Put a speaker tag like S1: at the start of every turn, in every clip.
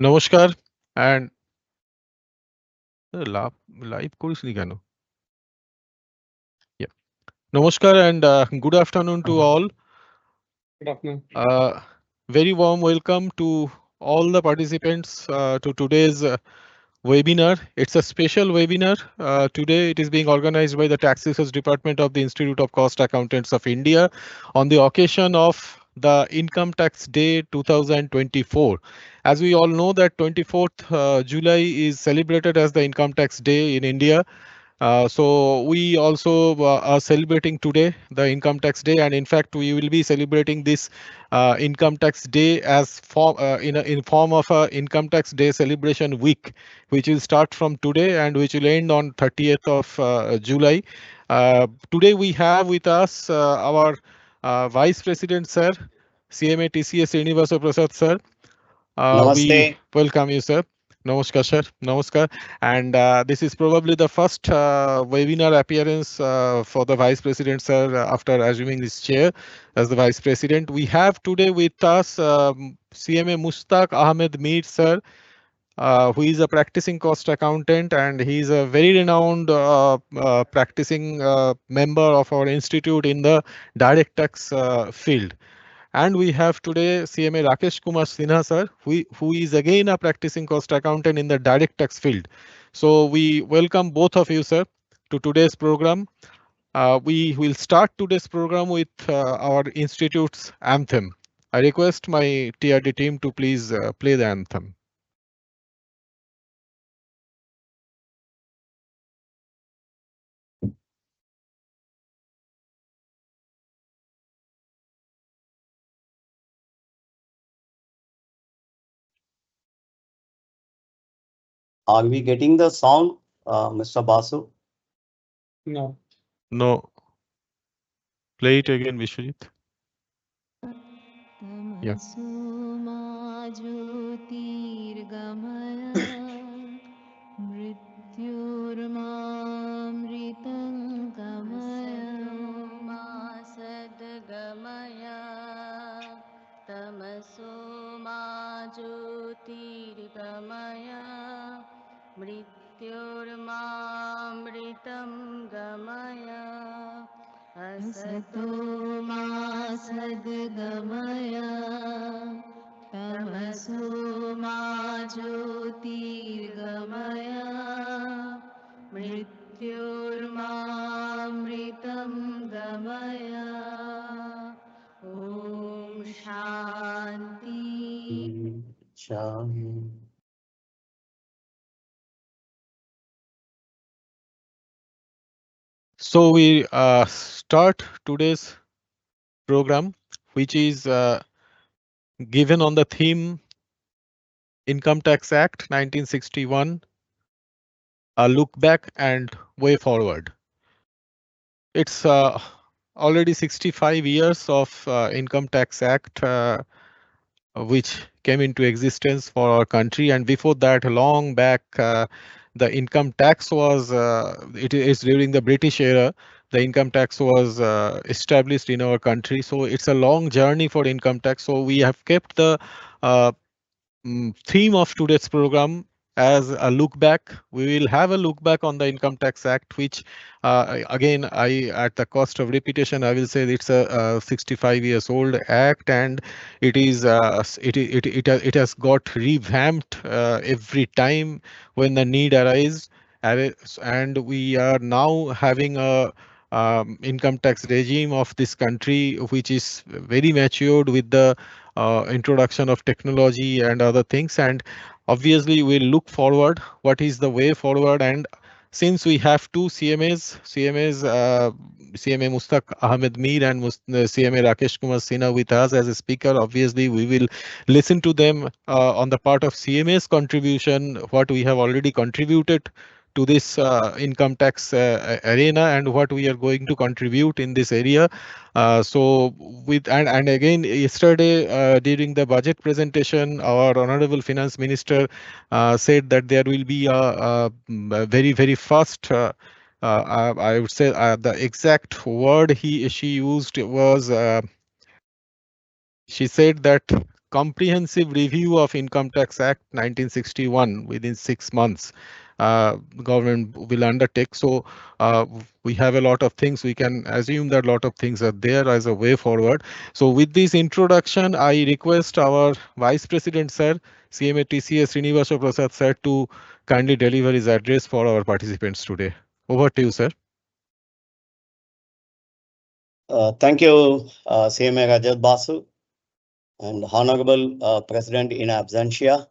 S1: নমস্কার and live করিস নি কেন? Yeah. নমস্কার and good afternoon to all.
S2: Good afternoon.
S1: Very warm welcome to all the participants to today's webinar. It's a special webinar. Today it is being organized by the Tax Research Department of the Institute of Cost Accountants of India on the occasion of the Income Tax Day 2024. As we all know that 24th July is celebrated as the Income Tax Day in India. So we also are celebrating today the income tax day, and in fact we will be celebrating this income tax day as in form of a income tax day celebration week, which will start from today and which will end on 30th of July. Today we have with us our Vice President Sir, CMA TCS Srinivasa Prasad Sir. We
S3: Namaste.
S1: welcome you, sir. Namaskar, sir. Namaskar. And this is probably the first webinar appearance for the Vice President, sir, after assuming this chair as the Vice President. We have today with us CMA Mustaq Ahmed Mir, sir, who is a practicing cost accountant, and he is a very renowned practicing member of our institute in the direct tax field. And we have today CMA Rakesh Kumar Sinha sir, who is again a practicing cost accountant in the direct tax field. So we welcome both of you, sir, to today's program. We will start today's program with our institute's anthem. I request my TRD team to please play the anthem.
S3: Are we getting the sound, Mr. Basu?
S2: No.
S1: No. Play it again, Vishwajit. Yeah.
S4: तमसो मा ज्योतिर्गमय मृत्योर्मामृतं गमय असतो मा सद्गमय तमसो मा ज्योतिर्गमय मृत्योर्मामृतं गमय ॐ शान्ति
S1: So we start today's program, which is given on the theme Income Tax Act 1961, a look back and way forward. It's already 65 years of Income Tax Act, which came into existence for our country. And before that, long back, the income tax was, it is during the British era, the income tax was established in our country. So it's a long journey for income tax. So we have kept the theme of today's program as a look back. We will have a look back on the Income Tax Act, which again, at the cost of repetition, I will say it's a 65 years old act, and it is it has got revamped every time when the need arises, and we are now having a income tax regime of this country which is very matured with the introduction of technology and other things. And obviously we'll look forward what is the way forward. And since we have two CMAs, CMA Mustaq Ahmed Mir and CMA Rakesh Kumar Sinha with us as a speaker, obviously we will listen to them on the part of CMA's contribution, what we have already contributed to this income tax arena and what we are going to contribute in this area. So with and again yesterday during the budget presentation, our honorable finance minister said that there will be a very first I would say the exact word she used was she said that comprehensive review of Income Tax Act 1961 within 6 months. Government will undertake. So we have a lot of things. We can assume that a lot of things are there as a way forward. So with this introduction, I request our Vice President, sir, CMA TCS Srinivasa Prasad, sir, to kindly deliver his address for our participants today. Over to you, sir.
S3: Thank you, CMA Rajat Basu, and Honorable President in absentia,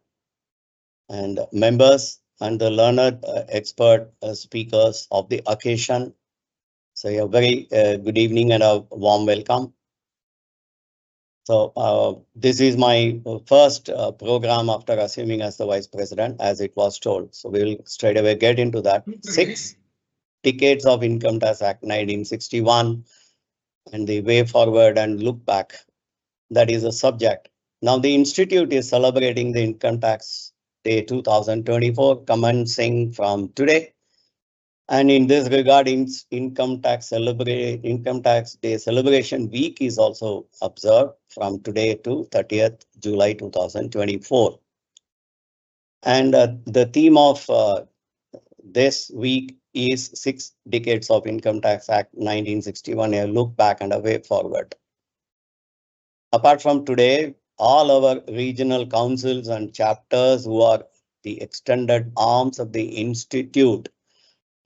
S3: and members and the learned expert speakers of the occasion. So a very good evening and a warm welcome. So this is my first program after assuming as the Vice President, as it was told. So we will straight away get into that. 6 decades of Income Tax Act 1961 and the way forward and look back. That is a subject. Now the Institute is celebrating the Income Tax Day 2024, commencing from today. And in this regard, Income Tax Day Celebration Week is also observed from today to 30th July 2024. And the theme of this week is 6 decades of Income Tax Act 1961, a look back and a way forward. Apart from today, all our regional councils and chapters who are the extended arms of the Institute,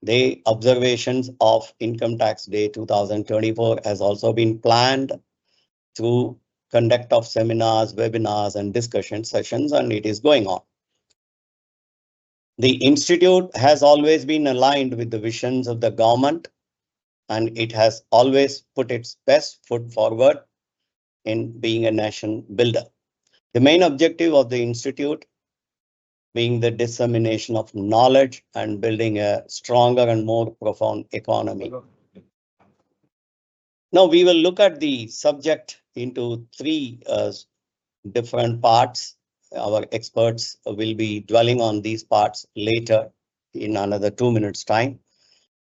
S3: the observations of Income Tax Day 2024 has also been planned through conduct of seminars, webinars, and discussion sessions, and it is going on. The Institute has always been aligned with the visions of the government, and it has always put its best foot forward in being a nation builder. The main objective of the Institute being the dissemination of knowledge and building a stronger and more profound economy. Now we will look at the subject into 3 different parts. Our experts will be dwelling on these parts later in another 2 minutes time.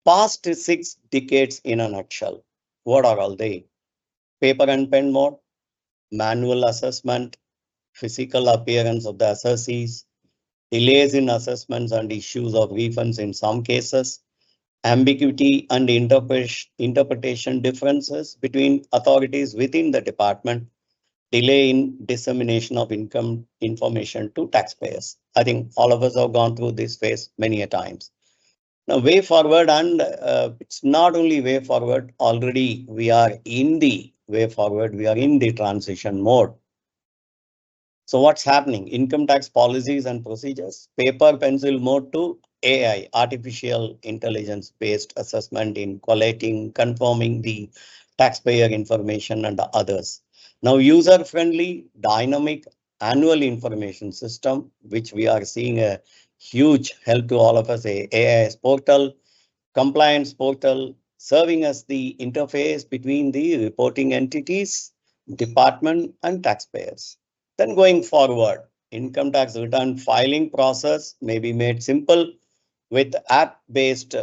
S3: Past 6 decades in a nutshell. What are all they? Paper and pen mode, manual assessment, physical appearance of the assessees, delays in assessments and issues of refunds in some cases, ambiguity and interpretation differences between authorities within the department, delay in dissemination of income information to taxpayers. I think all of us have gone through this phase many a times. Now, way forward, and it's not only way forward, already we are in the way forward, we are in the transition mode. So what's happening? Income tax policies and procedures, paper pencil mode to AI, artificial intelligence based assessment in collating, confirming the taxpayer information and others. Now user friendly dynamic annual information system, which we are seeing a huge help to all of us, a AIS portal, compliance portal, serving as the interface between the reporting entities, department and taxpayers. Then going forward, income tax return filing process may be made simple with app-based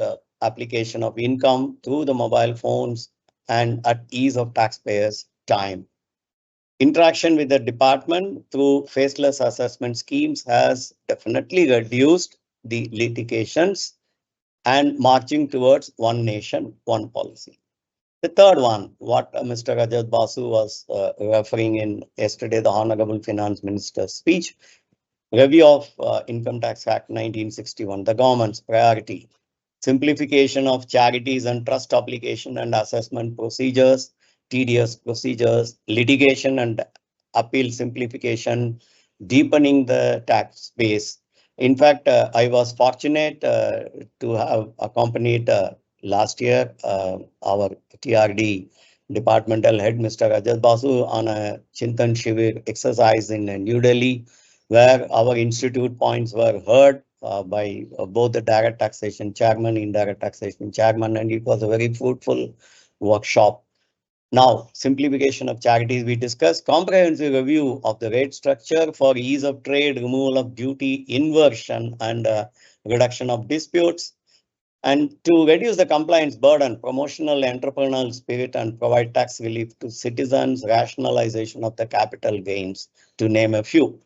S3: application of income through the mobile phones and at ease of taxpayers' time. Interaction with the department through faceless assessment schemes has definitely reduced the litigations and marching towards one nation, one policy. The third one, what Mr. Rajat Basu was referring in yesterday, the Honorable Finance Minister's speech, review of Income Tax Act 1961, the government's priority, simplification of charities and trust obligation and assessment procedures, tedious procedures, litigation and appeal simplification, deepening the tax base. In fact, I was fortunate to have accompanied last year our TRD departmental head, Mr. Rajat Basu, on a Chintan Shivir exercise in New Delhi, where our institute points were heard by both the direct taxation chairman, indirect taxation chairman, and it was a very fruitful workshop. Now, simplification of charities, we discussed comprehensive review of the rate structure for ease of trade, removal of duty, inversion, and reduction of disputes. And to reduce the compliance burden, promotional entrepreneurial spirit, and provide tax relief to citizens, rationalization of the capital gains, to name a few.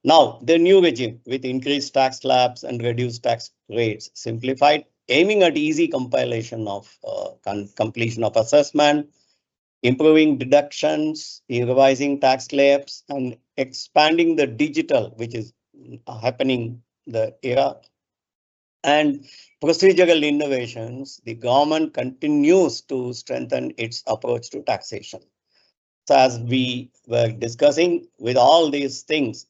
S3: Now, the new regime with increased tax slabs and reduced tax rates, simplified, aiming at easy compilation of completion of assessment, improving deductions, revising tax slabs, and expanding the digital, which is happening the era, and procedural innovations, the government continues to strengthen its approach to taxation. So as we were discussing with all these things,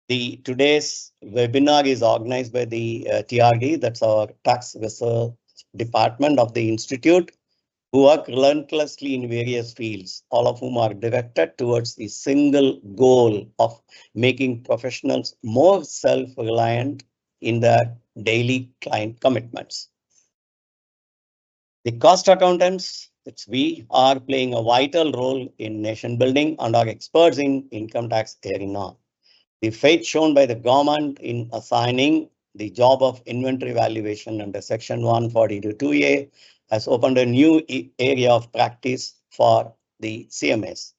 S3: today's webinar is organized by the TRD, that's our Tax Research Department of the Institute, who work relentlessly in various fields, all of whom are directed towards the single goal of making professionals more self-reliant in their daily client commitments. The cost accountants, that's we, are playing a vital role in nation building and are experts in income tax arena. The faith shown by the government in assigning the job of inventory valuation under Section 142(2)A has opened a new area of practice for the CMS.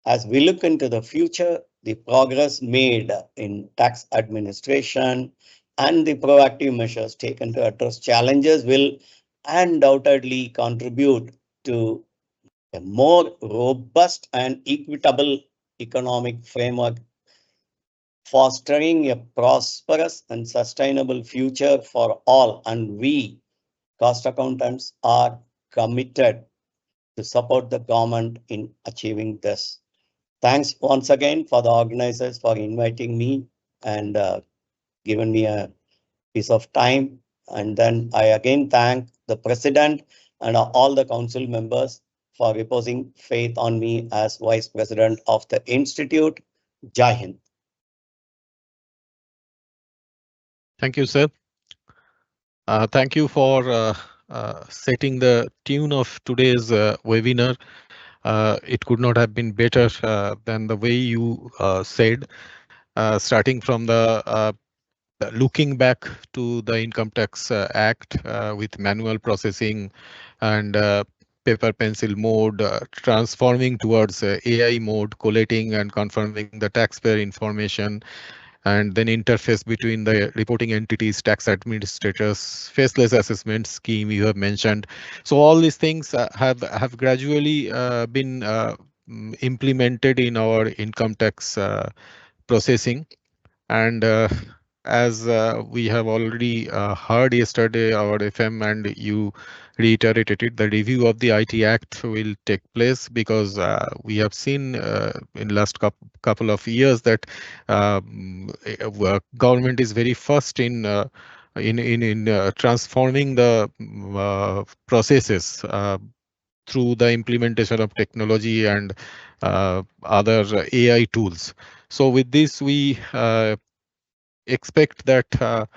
S3: As we look into the future, the progress made in tax administration and the proactive measures taken to address challenges will undoubtedly contribute to a more robust and equitable economic framework, fostering a prosperous and sustainable future for all. And we, cost accountants, are committed to support the government in achieving this. Thanks once again for the organizers for inviting me and given me a piece of time. And then I again thank the president and all the council members for reposing faith on me as vice president of the institute. Jai Hind.
S1: Thank you, sir. Thank you for setting the tune of today's webinar. It could not have been better than the way you said, starting from the looking back to the Income Tax Act with manual processing and paper pencil mode, transforming towards AI mode, collating and confirming the taxpayer information, and then interface between the reporting entities, tax administrators, faceless assessment scheme you have mentioned. So all these things have gradually been implemented in our income tax processing. And as we have already heard yesterday, our FM, and you reiterated it, the review of the IT Act will take place because we have seen in last couple of years that government is very first in transforming the processes through the implementation of technology and other AI tools. So with this, we expect that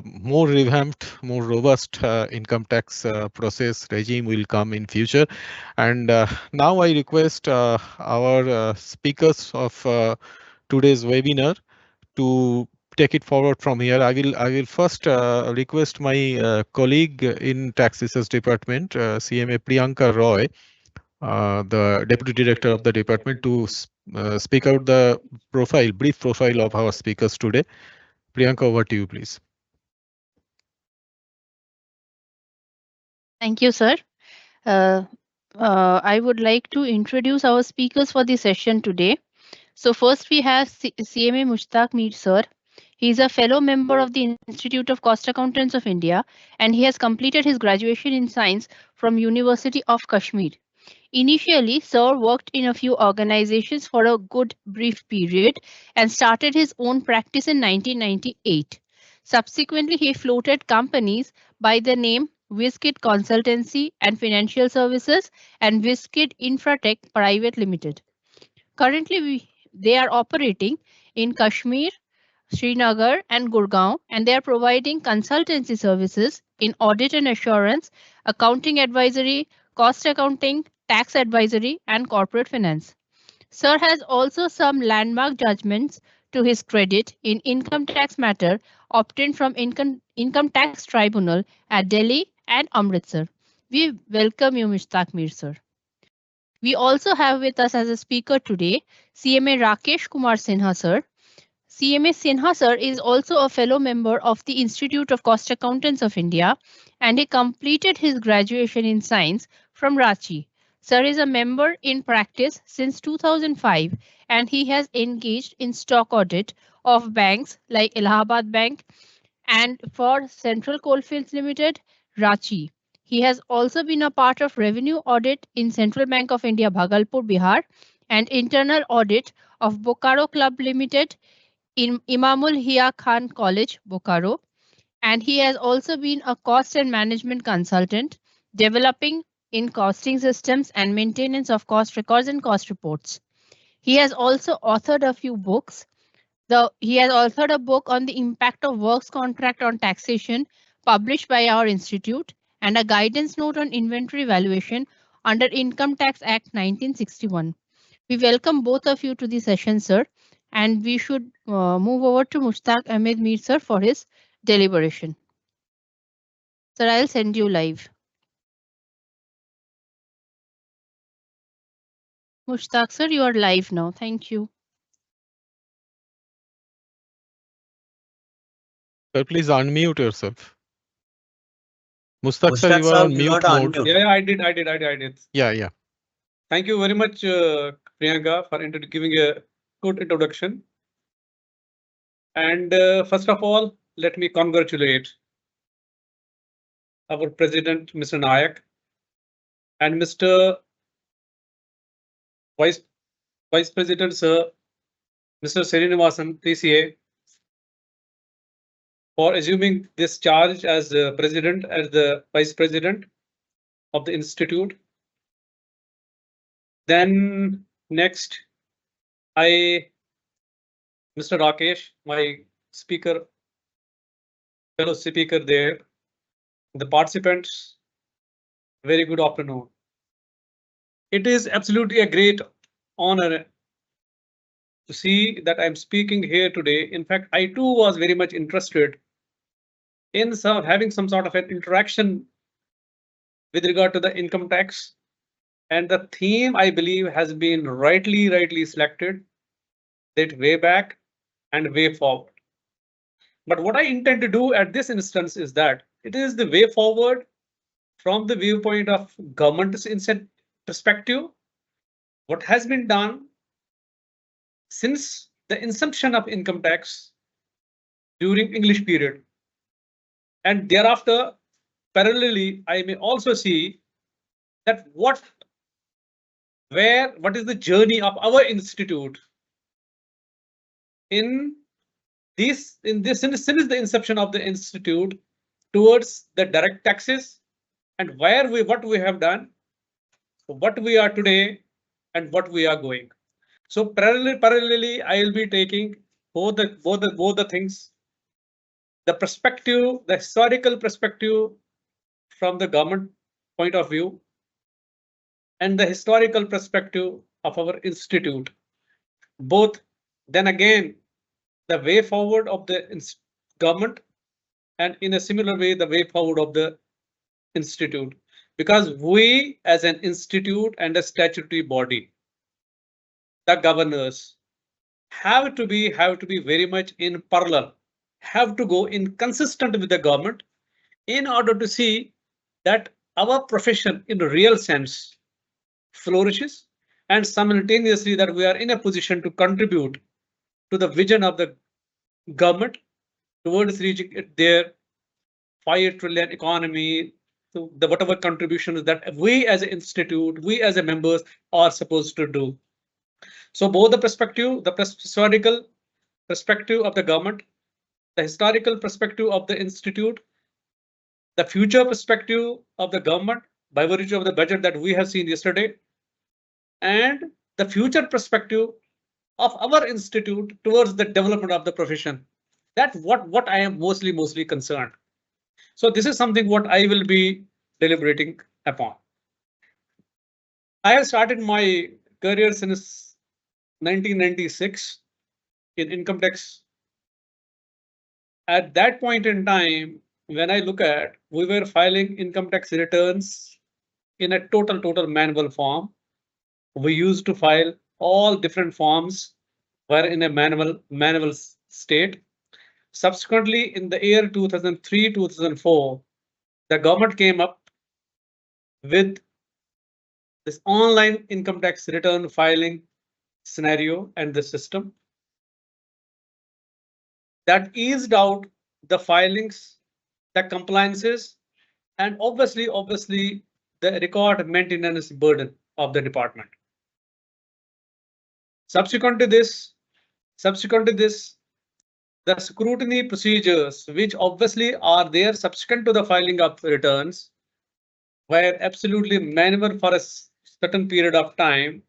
S1: more revamped, more robust income tax process regime will come in future. And now I request our speakers of today's webinar to take it forward from here. I will first request my colleague in Tax Research Department, CMA Priyanka Roy, the Deputy Director of the department, to speak out the brief profile of our speakers today. Priyanka, over to you, please.
S5: Thank you, sir. I would like to introduce our speakers for the session today. So first we have CMA Mushtaq Mir sir. He is a fellow member of the Institute of Cost Accountants of India, and he has completed his graduation in science from University of Kashmir. Initially, Sir worked in a few organizations for a good brief period and started his own practice in 1998. Subsequently, he floated companies by the name WizKid Consultancy and Financial Services and WizKid Infratech Private Limited. Currently, they are operating in Kashmir, Srinagar, and Gurgaon, and they are providing consultancy services in audit and assurance, accounting advisory, cost accounting, tax advisory, and corporate finance. Sir has also some landmark judgments to his credit in income tax matter obtained from Income Tax Tribunal at Delhi and Amritsar. We welcome you, Mushtaq Mir, sir. We also have with us as a speaker today CMA Rakesh Kumar Sinha, sir. CMA Sinha, sir, is also a fellow member of the Institute of Cost Accountants of India, and he completed his graduation in science from Ranchi. Sir is a member in practice since 2005, and he has engaged in stock audit of banks like Allahabad Bank and for Central Coalfields Limited, Ranchi. He has also been a part of revenue audit in Central Bank of India, Bhagalpur, Bihar, and internal audit of Bokaro Club Limited in Imamul Hia Khan College, Bokaro. And he has also been a cost and management consultant, developing in costing systems and maintenance of cost records and cost reports. He has also authored a few books. He has authored a book on the impact of works contract on taxation published by our institute and a guidance note on inventory valuation under Income Tax Act 1961. We welcome both of you to the session, sir, and we should move over to Mushtaq Ahmed Mir, sir, for his deliberation. Sir, I'll send you live. Mushtaq, sir, you are live now. Thank you.
S1: Sir, please unmute yourself. Mushtaq, sir,
S3: Mushtaq
S1: you are
S3: sir,
S1: on
S3: you
S1: mute
S3: got to
S1: mode.
S3: unmute.
S2: Yeah, I did.
S1: Yeah.
S2: Thank you very much, Priyanka, for giving a good introduction. And first of all, let me congratulate our President, Mr. Nayak, and Mr. Vice President, Sir, Mr. Srinivasan, PCA, for assuming this charge as the President, as the Vice President of the Institute. Then next, Mr. Rakesh, my speaker, fellow speaker there, the participants, very good afternoon. It is absolutely a great honor to see that I'm speaking here today. In fact, I too was very much interested in having some sort of an interaction with regard to the income tax. And the theme, I believe, has been rightly selected, that way back and way forward. But what I intend to do at this instance is that it is the way forward from the viewpoint of government's perspective, what has been done since the inception of income tax during English period. And thereafter, parallelly, I may also see that what is the journey of our institute since the inception of the institute towards the direct taxes, and what we have done, what we are today, and what we are going. So parallelly, I will be taking both the things, the perspective, the historical perspective from the government point of view, and the historical perspective of our institute. Both, then again, the way forward of the government, and in a similar way, the way forward of the institute. Because we, as an institute and a statutory body, the governors have to be very much in parallel, have to go in consistent with the government in order to see that our profession in a real sense flourishes, and simultaneously that we are in a position to contribute to the vision of the government towards reaching their 5 trillion economy, to the whatever contributions that we as an institute, we as a members are supposed to do. So both the perspective, the historical perspective of the government, the historical perspective of the institute, the future perspective of the government by virtue of the budget that we have seen yesterday, and the future perspective of our institute towards the development of the profession. That's what I am mostly concerned. So this is something what I will be deliberating upon. I have started my career since 1996 in income tax. At that point in time, when I look at, we were filing income tax returns in a total manual form. We used to file all different forms were in a manual state. Subsequently, in the year 2003, 2004, the government came up with this online income tax return filing scenario and the system that eased out the filings, the compliances, and obviously the record maintenance burden of the department. Subsequent to this, the scrutiny procedures, which obviously are there subsequent to the filing of returns, were absolutely manual for a certain period of time.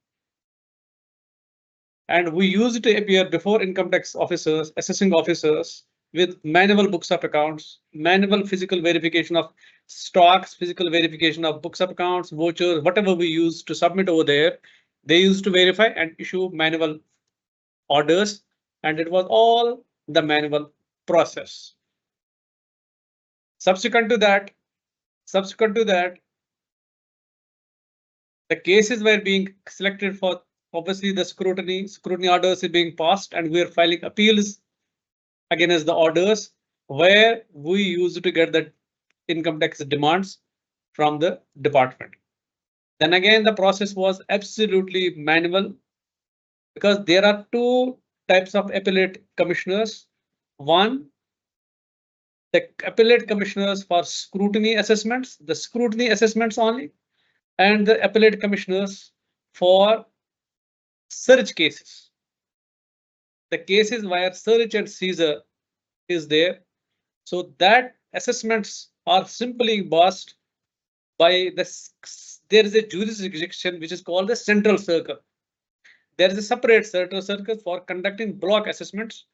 S2: And we used to appear before income tax officers, assessing officers, with manual books of accounts, manual physical verification of stocks, physical verification of books of accounts, vouchers, whatever we used to submit over there. They used to verify and issue manual orders, and it was all the manual process. Subsequent to that, the cases were being selected for, obviously the scrutiny orders are being passed, and we are filing appeals against the orders where we used to get the income tax demands from the department. Then again, the process was absolutely manual because there are two types of appellate commissioners. One, the appellate commissioners for scrutiny assessments, the scrutiny assessments only, and the appellate commissioners for search cases. The cases where search and seizure is there. So that assessments are simply passed by this. There is a jurisdiction which is called the central circle. There is a separate central circle for conducting block assessments.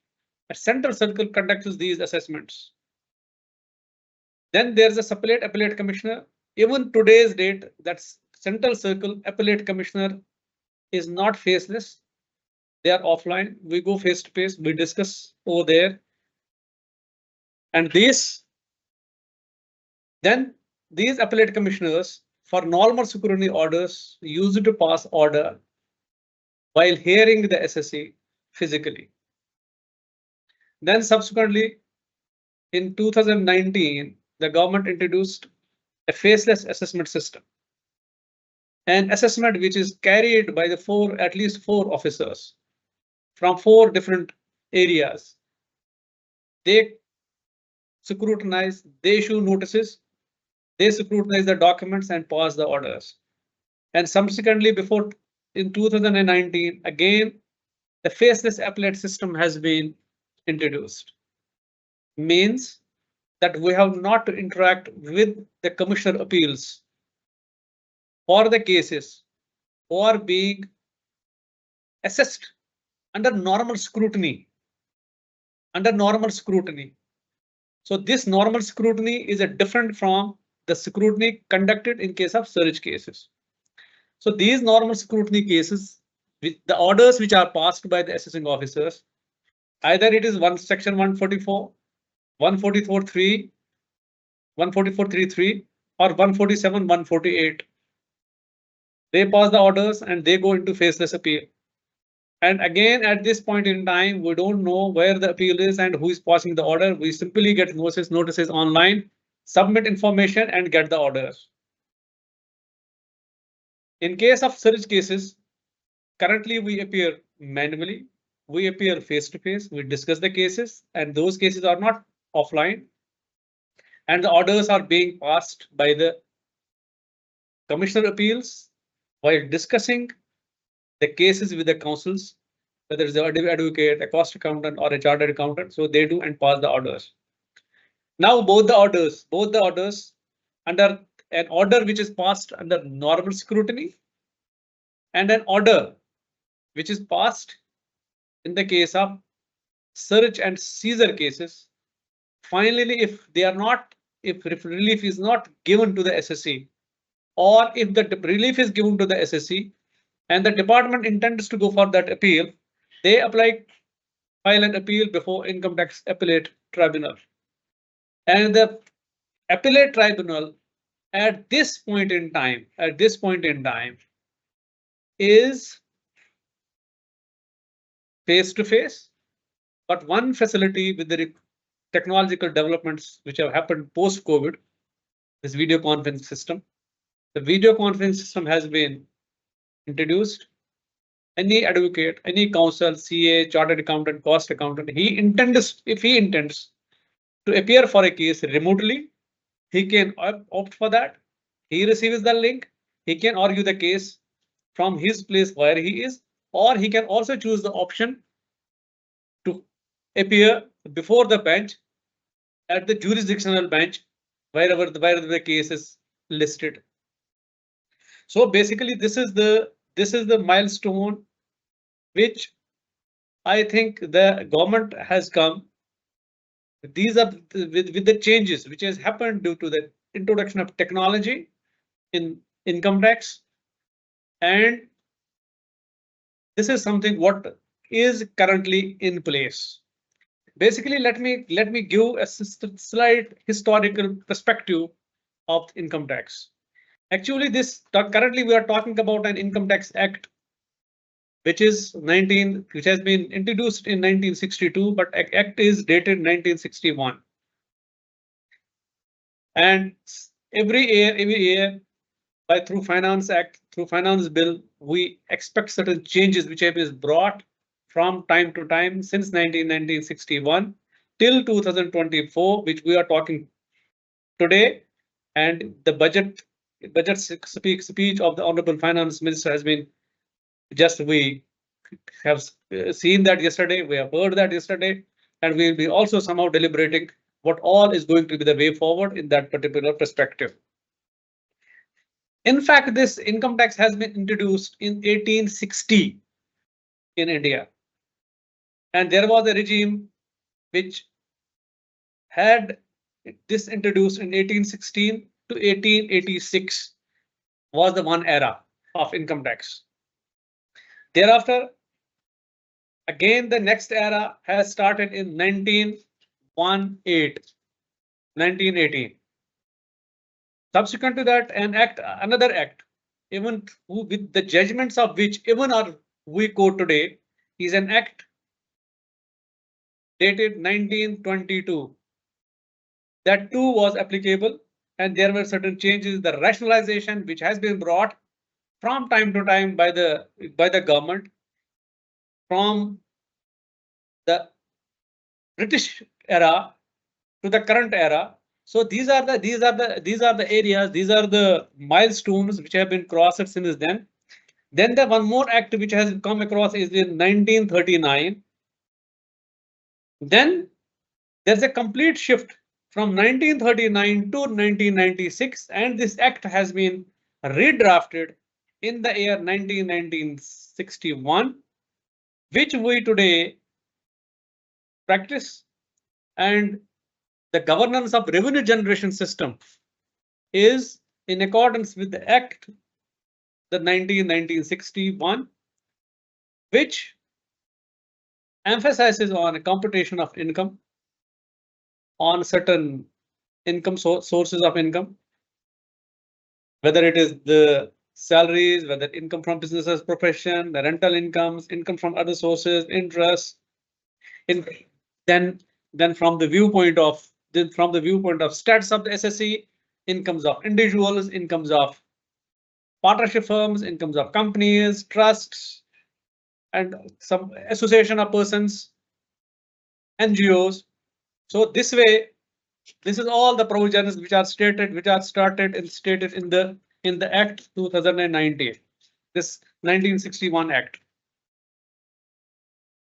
S2: A central circle conducts these assessments. Then there's a separate appellate commissioner. Even today's date, that's central circle appellate commissioner is not faceless. They are offline. We go face to face. We discuss over there. And these appellate commissioners for normal scrutiny orders used to pass order while hearing the SSE physically. Then subsequently, in 2019, the government introduced a faceless assessment system. An assessment which is carried by the at least four officers from 4 different areas. They scrutinize, they issue notices, they scrutinize the documents and pass the orders. And subsequently, in 2019, again, the faceless appellate system has been introduced. Means that we have not to interact with the commissioner appeals for the cases or being assessed under normal scrutiny. So this normal scrutiny is a different from the scrutiny conducted in case of search cases. So these normal scrutiny cases, with the orders which are passed by the assessing officers, either it is section 144, 144.3, 144.3.3 or 147, 148. They pass the orders and they go into faceless appeal. And again, at this point in time, we don't know where the appeal is and who is passing the order. We simply get notices online, submit information and get the orders. In case of search cases, currently we appear manually, we appear face to face, we discuss the cases, and those cases are not offline. And the orders are being passed by the commissioner appeals while discussing the cases with the councils, whether it's the advocate, a cost accountant or a chartered accountant. So they do and pass the orders. Now both the orders under an order which is passed under normal scrutiny and an order which is passed in the case of search and seizure cases. Finally, if relief is not given to the SSE, or if the relief is given to the SSE and the department intends to go for that appeal, they apply file an appeal before Income Tax Appellate Tribunal. And the Appellate Tribunal at this point in time, is face to face, but one facility with the technological developments which have happened post COVID, this video conference system. The video conference system has been introduced. Any advocate, any counsel, CA, chartered accountant, cost accountant, if he intends to appear for a case remotely, he can opt for that. He receives the link. He can argue the case from his place where he is, or he can also choose the option to appear before the bench at the jurisdictional bench wherever the case is listed. So basically, this is the milestone which I think the government has come. These are with the changes which has happened due to the introduction of technology in income tax, and this is something what is currently in place. Basically, let me give a slight historical perspective of income tax. Actually, currently we are talking about an Income Tax Act, which has been introduced in 1962, but Act is dated 1961. And every year, through Finance Act, through Finance Bill, we expect certain changes which have been brought from time to time since 1961 till 2024, which we are talking today. And the budget speech of the Honorable Finance Minister has been we have seen that yesterday, we have heard that yesterday, and we will be also somehow deliberating what all is going to be the way forward in that particular perspective. In fact, this income tax has been introduced in 1860 in India. And there was a regime which had this introduced in 1816 to 1886 was the one era of income tax. Thereafter, again, the next era has started in 1918. Subsequent to that, another act, even with the judgments of which even we quote today, is an act dated 1922. That too was applicable, and there were certain changes, the rationalization which has been brought from time to time by the government from the British era to the current era. So these are the areas, these are the milestones which have been crossed since then. Then the one more act which has come across is in 1939. Then there's a complete shift from 1939 to 1996, and this act has been redrafted in the year 1961, which we today practice, and the governance of revenue generation system is in accordance with the Act, the 1961, which emphasizes on a computation of income, on certain income sources of income, whether it is the salaries, whether income from business as profession, the rental incomes, income from other sources, interest. Then from the viewpoint of stats of the SSE, incomes of individuals, incomes of partnership firms, incomes of companies, trusts, and some association of persons, NGOs. So this way, this is all the provisions which are stated in the Act 2019, this 1961 Act.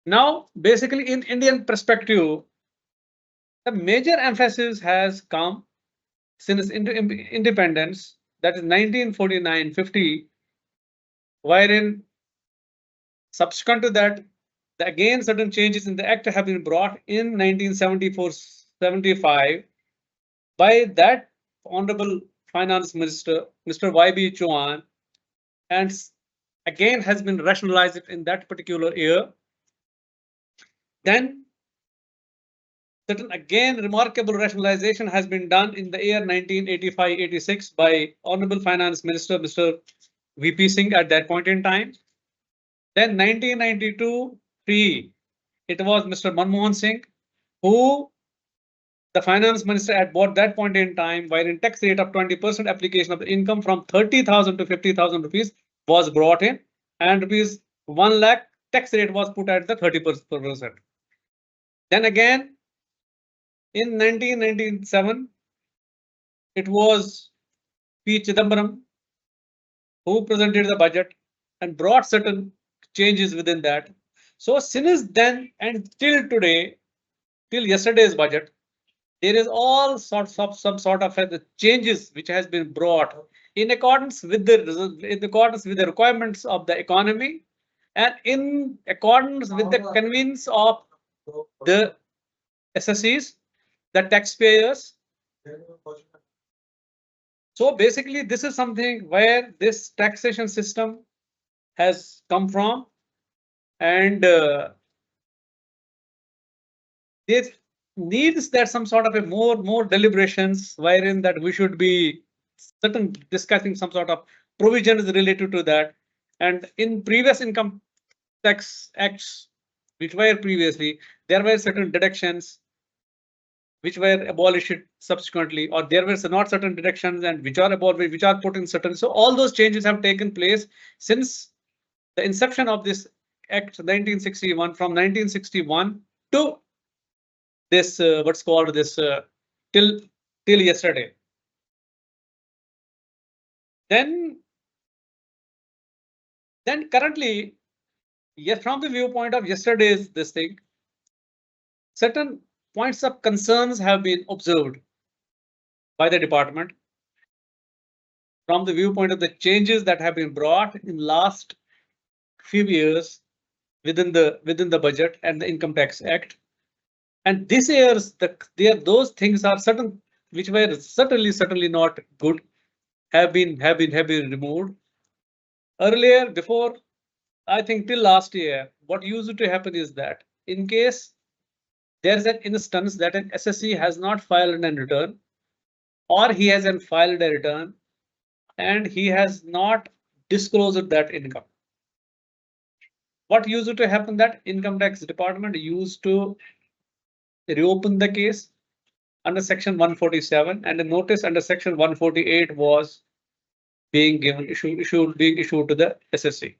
S2: Now, basically, in Indian perspective, the major emphasis has come since independence, that is 1949-50, wherein subsequent to that, again certain changes in the Act have been brought in 1974-75 by that Honorable Finance Minister, Mr. Y.B. Chauhan, and again has been rationalized in that particular year. Then certain again remarkable rationalization has been done in the year 1985-86 by Honorable Finance Minister Mr. VP Singh at that point in time. Then 1992-3, it was Mr. Manmohan Singh who the finance minister at that point in time, while in tax rate of 20% application of the income from 30,000 to 50,000 rupees was brought in, and rupees 1 lakh tax rate was put at the 30%. Then again, in 1997, it was P. Chidambaram who presented the budget and brought certain changes within that. So since then and till today, till yesterday's budget, there is all sorts of some sort of the changes which has been brought in accordance with the requirements of the economy and in accordance with the convenience of the SSEs, the taxpayers. So basically, this is something where this taxation system has come from, and it needs that some sort of a more deliberations wherein that we should be certain discussing some sort of provisions related to that. And in previous income tax acts which were previously, there were certain deductions which were abolished subsequently, or there were not certain deductions and which are abolished, which are put in certain. So all those changes have taken place since the inception of this act 1961, from 1961 to this what's called this till yesterday. Then currently, yes, from the viewpoint of yesterday's this thing, certain points of concerns have been observed by the department from the viewpoint of the changes that have been brought in last few years within the budget and the Income Tax Act. And this year's those things are certain which were certainly not good have been removed. Earlier, before, I think till last year, what used to happen is that in case there is an instance that an SSE has not filed a return, or he hasn't filed a return, and he has not disclosed that income. What used to happen that Income Tax Department used to reopen the case under section 147, and a notice under section 148 was being issued to the SSE.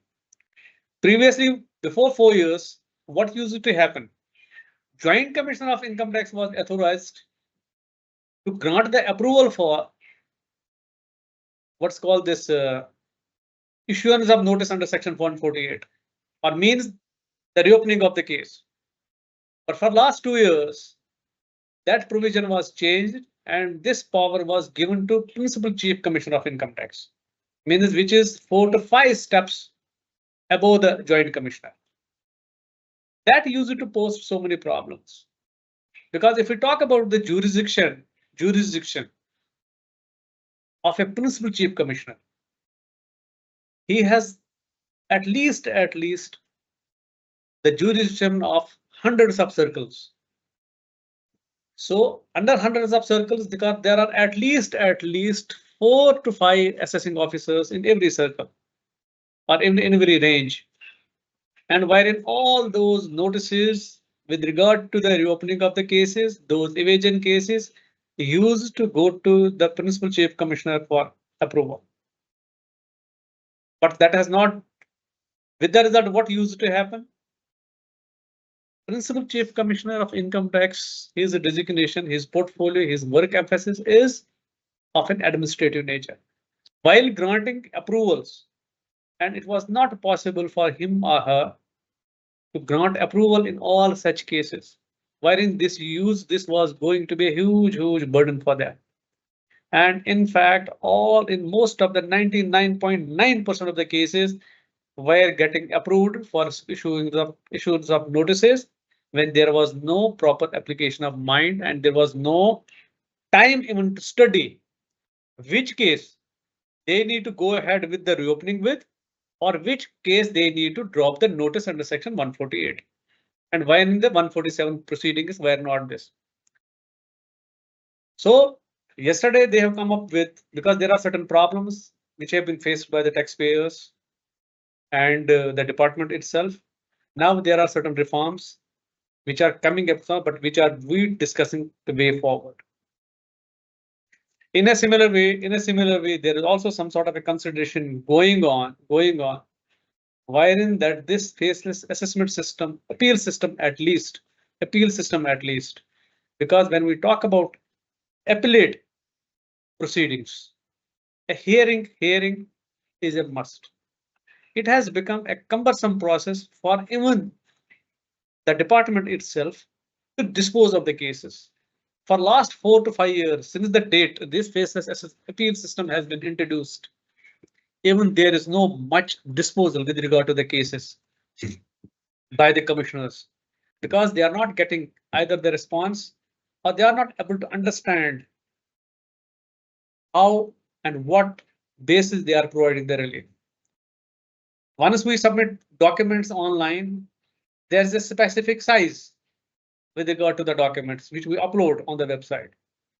S2: Previously, before 4 years, what used to happen? Joint Commissioner of Income Tax was authorized to grant the approval for what's called this issuance of notice under section 148, or means the reopening of the case. But for last 2 years, that provision was changed, and this power was given to Principal Chief Commissioner of Income Tax, means which is 4 to 5 steps above the Joint Commissioner. That used to pose so many problems, because if we talk about the jurisdiction of a Principal Chief Commissioner, he has at least the jurisdiction of hundreds of circles. So under hundreds of circles, because there are at least 4 to 5 assessing officers in every circle, or in every range, and wherein all those notices with regard to the reopening of the cases, those evasion cases used to go to the Principal Chief Commissioner for approval. But that has not, with the result, what used to happen? Principal Chief Commissioner of Income Tax, his designation, his portfolio, his work emphasis is of an administrative nature, while granting approvals, and it was not possible for him or her to grant approval in all such cases, wherein this was going to be a huge burden for them. And in fact, in most of the 99.9% of the cases were getting approved for issuance of notices when there was no proper application of mind, and there was no time even to study which case they need to go ahead with the reopening with, or which case they need to drop the notice under section 148. and why in the 147 proceedings were not this. So yesterday they have come up with, because there are certain problems which have been faced by the taxpayers and the department itself. Now there are certain reforms which are coming up, but which are we discussing the way forward. In a similar way, there is also some sort of a consideration going on, wherein that this faceless assessment system, appeal system at least, because when we talk about appellate proceedings, a hearing is a must. It has become a cumbersome process for even the department itself to dispose of the cases. For last 4 to 5 years, since the date this faceless appeal system has been introduced, even there is no much disposal with regard to the cases by the commissioners, because they are not getting either the response or they are not able to understand how and what basis they are providing the relief. Once we submit documents online, there's a specific size with regard to the documents which we upload on the website.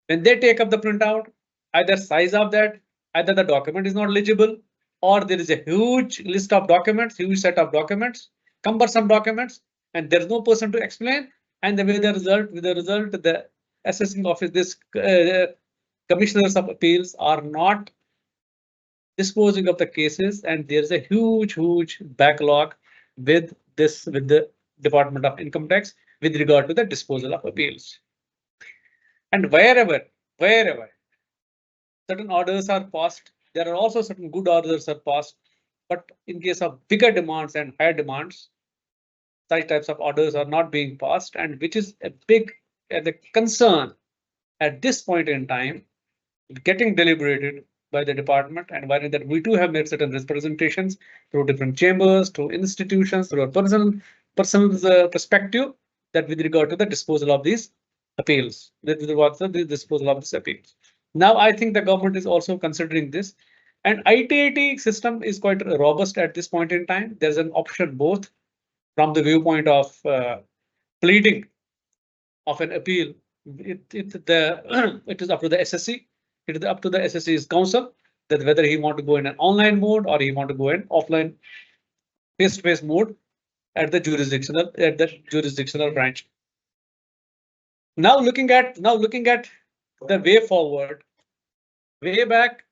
S2: When they take up the printout, either size of that, either the document is not legible, or there is a huge list of documents, huge set of documents, cumbersome documents, and there's no person to explain. And with the result, the assessing office, this commissioners of appeals are not disposing of the cases, and there's a huge backlog with the Department of Income Tax with regard to the disposal of appeals. And wherever certain orders are passed, there are also certain good orders are passed, but in case of bigger demands and higher demands, such types of orders are not being passed, and which is a big concern at this point in time, getting deliberated by the department, and wherein that we too have made certain representations through different chambers, through institutions, through a personal perspective, that with regard to the disposal of these appeals, the disposal of these appeals. Now I think the government is also considering this, and ITAT system is quite robust at this point in time. There's an option both from the viewpoint of pleading of an appeal. It is up to the SSC. It is up to the SSC's counsel that whether he want to go in an online mode or he want to go in offline face-to-face mode at the jurisdictional branch. Now looking at the way forward, way back,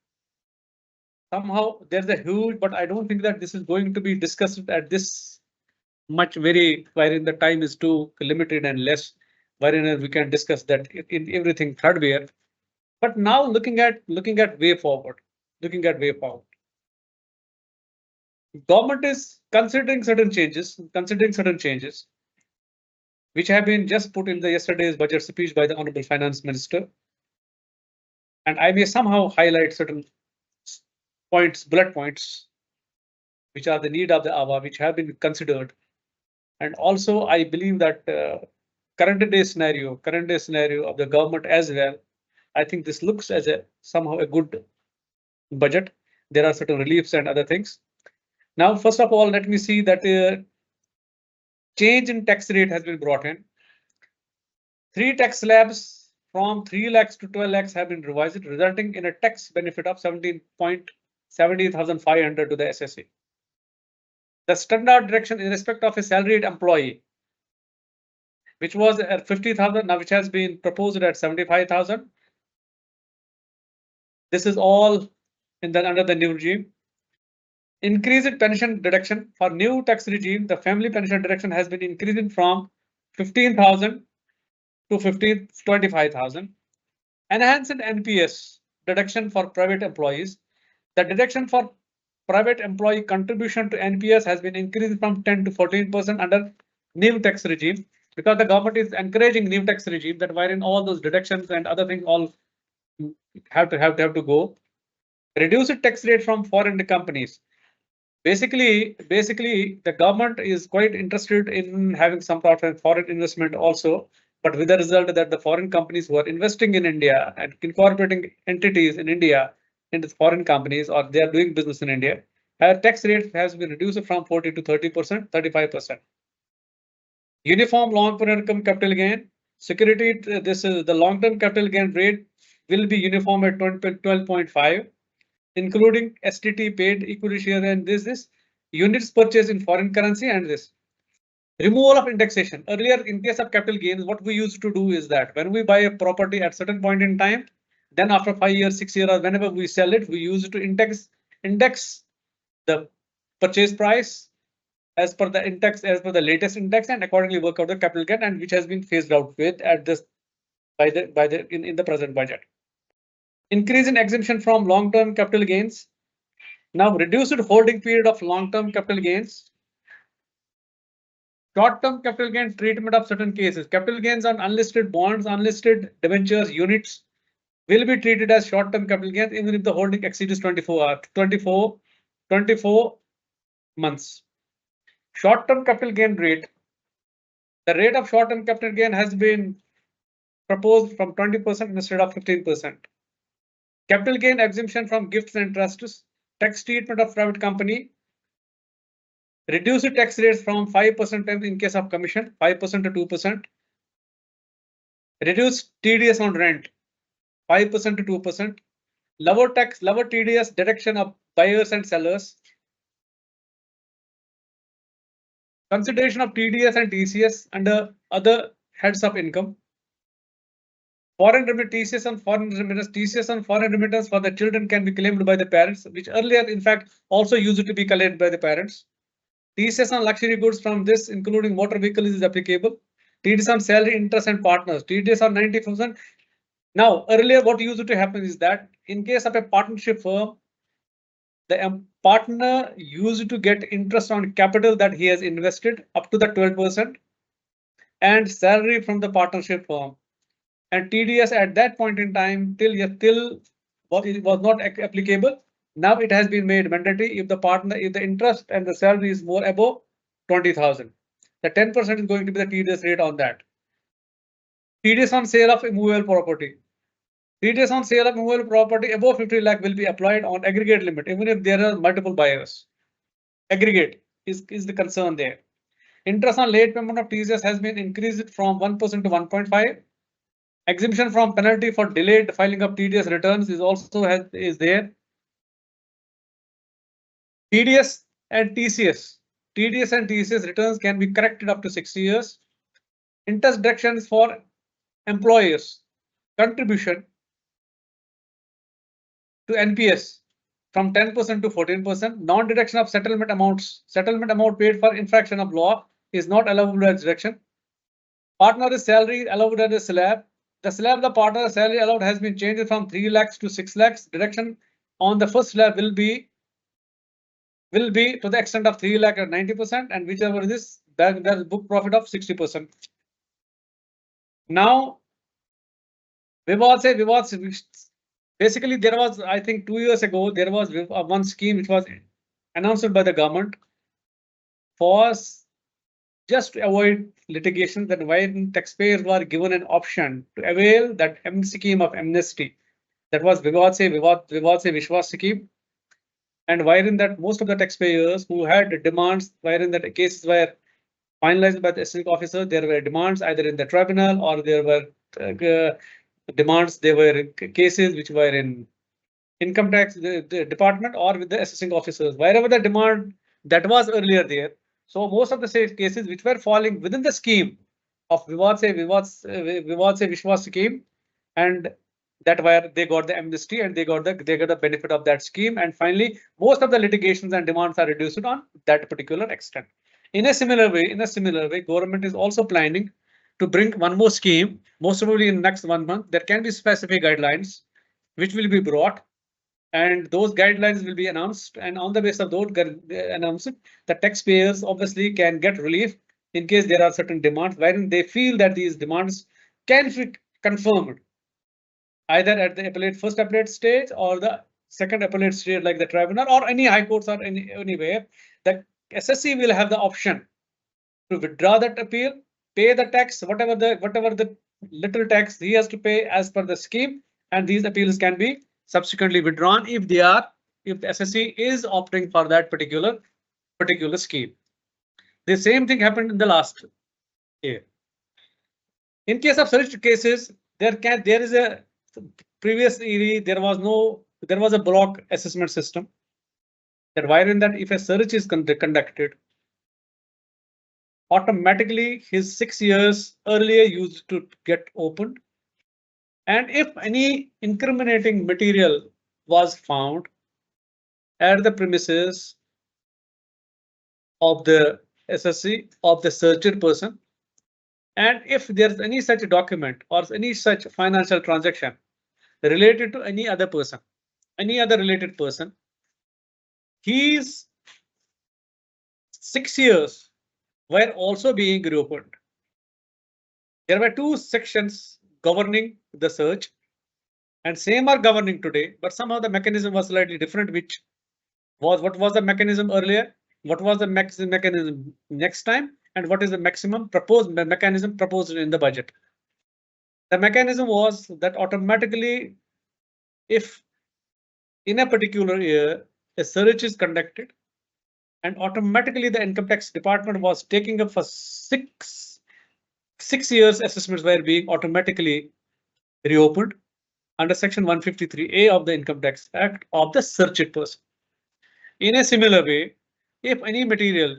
S2: somehow there's a huge, but I don't think that this is going to be discussed at this much wherein the time is too limited and less, wherein we can discuss that in everything threadbare. But now looking at way forward, government is considering certain changes, which have been just put in the yesterday's budget speech by the Honorable Finance Minister. And I may somehow highlight certain points, bullet points, which are the need of the hour, which have been considered. And also, I believe that current day scenario of the government as well, I think this looks as somehow a good budget. There are certain reliefs and other things. Now, first of all, let me see that change in tax rate has been brought in. 3 tax slabs from 3 lakhs to 12 lakhs have been revised, resulting in a tax benefit of 17,500 to the SSA. The standard deduction in respect of a salaried employee, which was at 50,000, now which has been proposed at 75,000. This is all under the new regime. Increased pension deduction for new tax regime. The family pension deduction has been increasing from 15,000 to 25,000. Enhanced NPS deduction for private employees. The deduction for private employee contribution to NPS has been increased from 10 to 14% under new tax regime, because the government is encouraging new tax regime, that wherein all those deductions and other things all have to go. Reduced tax rate from foreign companies. Basically, the government is quite interested in having some sort of foreign investment also, but with the result that the foreign companies who are investing in India and incorporating entities in India into foreign companies, or they are doing business in India, our tax rate has been reduced from 40 to 30%, 35%. Uniform long-term income capital gain. Security, this is the long-term capital gain rate will be uniform at 12.5, including STT paid, equity share, and this units purchased in foreign currency and this. Removal of indexation. Earlier, in case of capital gains, what we used to do is that when we buy a property at certain point in time, then after 5 years, 6 years, or whenever we sell it, we use it to index the purchase price as per the index, as per the latest index, and accordingly work out the capital gain, and which has been phased out with at this in the present budget. Increase in exemption from long-term capital gains. Now reduced holding period of long-term capital gains. Short-term capital gain treatment of certain cases. Capital gains on unlisted bonds, unlisted debentures, units will be treated as short-term capital gains even if the holding exceeds 24 months. Short-term capital gain rate. The rate of short-term capital gain has been proposed from 20% instead of 15%. Capital gain exemption from gifts and trusts. Tax treatment of private company. Reduce the tax rates from 5% in case of commission, 5% to 2%. Reduce TDS on rent, 5% to 2%. Lower TDS deduction of buyers and sellers. Consideration of TDS and TCS under other heads of income. Foreign remittance, TCS on foreign remittance for the children can be claimed by the parents, which earlier, in fact, also used to be claimed by the parents. TCS on luxury goods from this, including motor vehicles, is applicable. TDS on salary, interest, and partners. TDS on 90%. Now, earlier, what used to happen is that in case of a partnership firm, the partner used to get interest on capital that he has invested up to the 12%, and salary from the partnership firm. And TDS at that point in time till it was not applicable. Now it has been made mandatory if the interest and the salary is more above 20,000. The 10% is going to be the TDS rate on that. TDS on sale of immovable property. TDS on sale of immovable property above 50 lakh will be applied on aggregate limit, even if there are multiple buyers. Aggregate is the concern there. Interest on late payment of TDS has been increased from 1% to 1.5. Exemption from penalty for delayed filing of TDS returns is there. TDS and TCS returns can be corrected up to 60 years. Interest deductions for employers, contribution to NPS from 10% to 14%. Non-deduction of settlement amounts. Settlement amount paid for infraction of law is not allowed as deduction. Partner's salary allowed as a slab. The slab of the partner's salary allowed has been changed from 3 lakhs to 6 lakhs. Deduction on the first slab will be to the extent of 3 lakh at 90%, and whichever it is, that is book profit of 60%. Now, basically there was, I think 2 years ago, there was one scheme which was announced by the government for just to avoid litigation, that when taxpayers were given an option to avail that scheme of amnesty, that was Vivad se Vishwas scheme. And wherein that most of the taxpayers who had demands, wherein that cases were finalized by the assessing officer, there were demands either in the tribunal or there were demands, there were cases which were in income tax the department or with the assessing officers, wherever the demand that was earlier there. So most of the cases which were falling within the scheme of Vivad se Vishwas scheme, and that where they got the amnesty and they got the benefit of that scheme. And finally, most of the litigations and demands are reduced on that particular extent. In a similar way, government is also planning to bring one more scheme, most probably in next 1 month. There can be specific guidelines which will be brought, and those guidelines will be announced. And on the basis of those announced, the taxpayers obviously can get relief in case there are certain demands wherein they feel that these demands can be confirmed either at the first appellate stage or the second appellate stage, like the tribunal or any high courts or anywhere. The SSC will have the option to withdraw that appeal, pay the tax, whatever the little tax he has to pay as per the scheme, and these appeals can be subsequently withdrawn if the SSC is opting for that particular scheme. The same thing happened in the last here. In case of search cases, there is a previously there was a block assessment system that wherein that if a search is conducted, automatically his 6 years earlier used to get opened. And if any incriminating material was found at the premises of the SSC of the searched person, and if there's any such document or any such financial transaction related to any other person, any other related person, his 6 years were also being reopened. There were 2 sections governing the search, and same are governing today, but somehow the mechanism was slightly different, which was what was the mechanism earlier, what was the mechanism next time, and what is the maximum proposed mechanism proposed in the budget. The mechanism was that automatically, if in a particular year a search is conducted, and automatically the income tax department was taking up for 6 years, assessments were being automatically reopened under section 153A of the Income Tax Act of the searched person. In a similar way, if any material,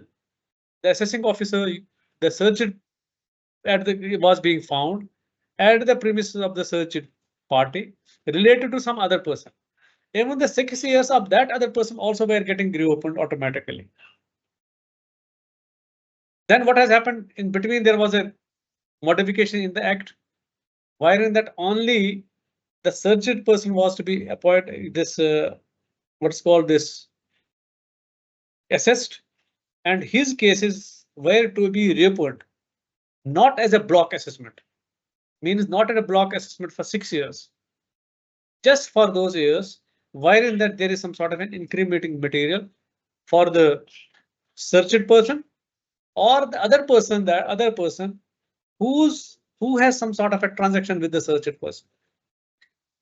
S2: the assessing officer, the searched was being found at the premises of the searched party related to some other person, even the 6 years of that other person also were getting reopened automatically. Then what has happened in between? There was a modification in the act, wherein that only the searched person was to be appointed this what's called this assessed, and his cases were to be reopened, not as a block assessment, means not at a block assessment for 6 years, just for those years wherein that there is some sort of an incriminating material for the searched person or the other person who has some sort of a transaction with the searched person.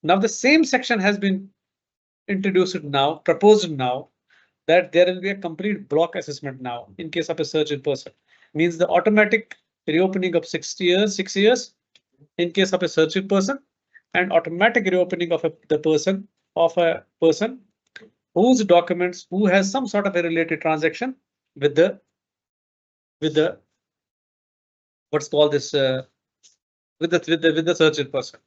S2: Now the same section has been introduced now, proposed now, that there will be a complete block assessment now in case of a searched person, means the automatic reopening of 6 years in case of a searched person, and automatic reopening of a person whose documents, who has some sort of a related transaction with the what's called this with the searched person.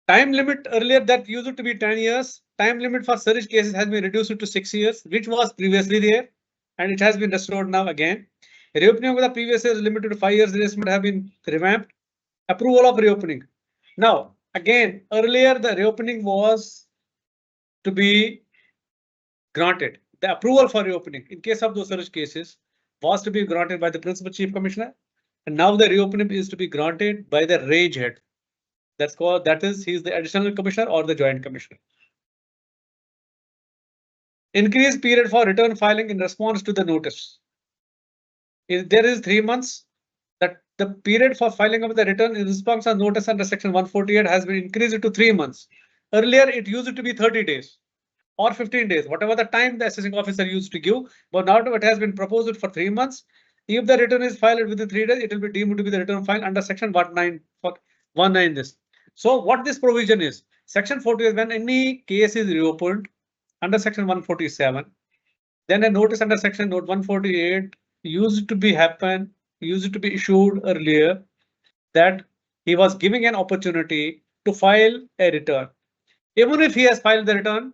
S2: Time limit earlier that used to be 10 years. Time limit for search cases has been reduced to 6 years, which was previously there, and it has been restored now again. Reopening of the previous year is limited to 5 years. Reassessment have been revamped. Approval of reopening. Now, again, earlier the reopening was to be granted. The approval for reopening in case of those search cases was to be granted by the Principal Chief Commissioner, and now the reopening is to be granted by the range head. He's the additional commissioner or the joint commissioner. Increased period for return filing in response to the notice. There is 3 months. That the period for filing of the return in response to notice under section 148 has been increased to 3 months. Earlier it used to be 30 days or 15 days, whatever the time the assessing officer used to give, but now it has been proposed for 3 months. If the return is filed within 3 days, it will be deemed to be the return file under section 19 this. So what this provision is, section 40 is when any case is reopened under section 147, then a notice under section 148 used to be issued earlier, that he was giving an opportunity to file a return. Even if he has filed the return,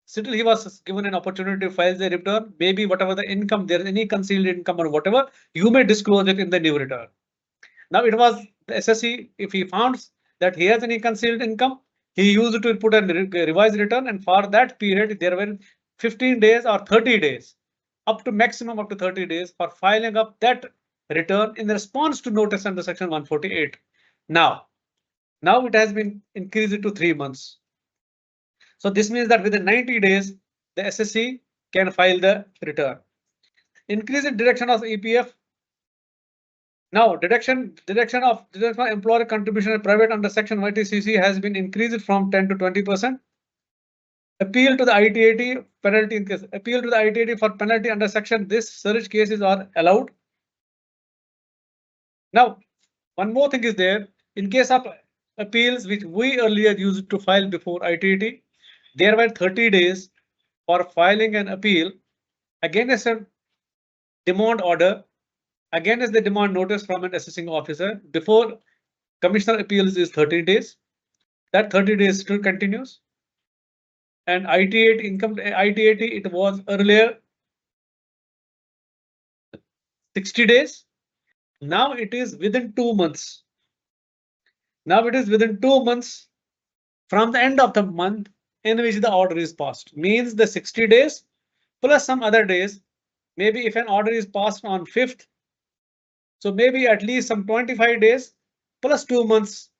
S2: still he was given an opportunity to file the return. Maybe whatever the income, there is any concealed income or whatever, you may disclose it in the new return. Now it was the SSC, if he found that he has any concealed income, he used to put a revised return, and for that period there were 15 days or 30 days, maximum up to 30 days for filing up that return in response to notice under section 148. Now it has been increased to 3 months. So this means that within 90 days, the SSC can file the return. Increase in deduction of EPF. Now, deduction of employer contribution and private under section 180cc has been increased from 10 to 20%. Appeal to the ITAT penalty in case. Appeal to the ITAT for penalty under section. This search cases are allowed. Now, one more thing is there. In case of appeals which we earlier used to file before ITAT, there were 30 days for filing an appeal against a demand order, against the demand notice from an assessing officer. Before Commissioner appeals is 30 days. That 30 days still continues. And ITAT it was earlier 60 days. Now it is within 2 months. Now it is within 2 months from the end of the month in which the order is passed. Means the 60 days plus some other days. Maybe if an order is passed on 5th, so maybe at least some 25 days plus 2 months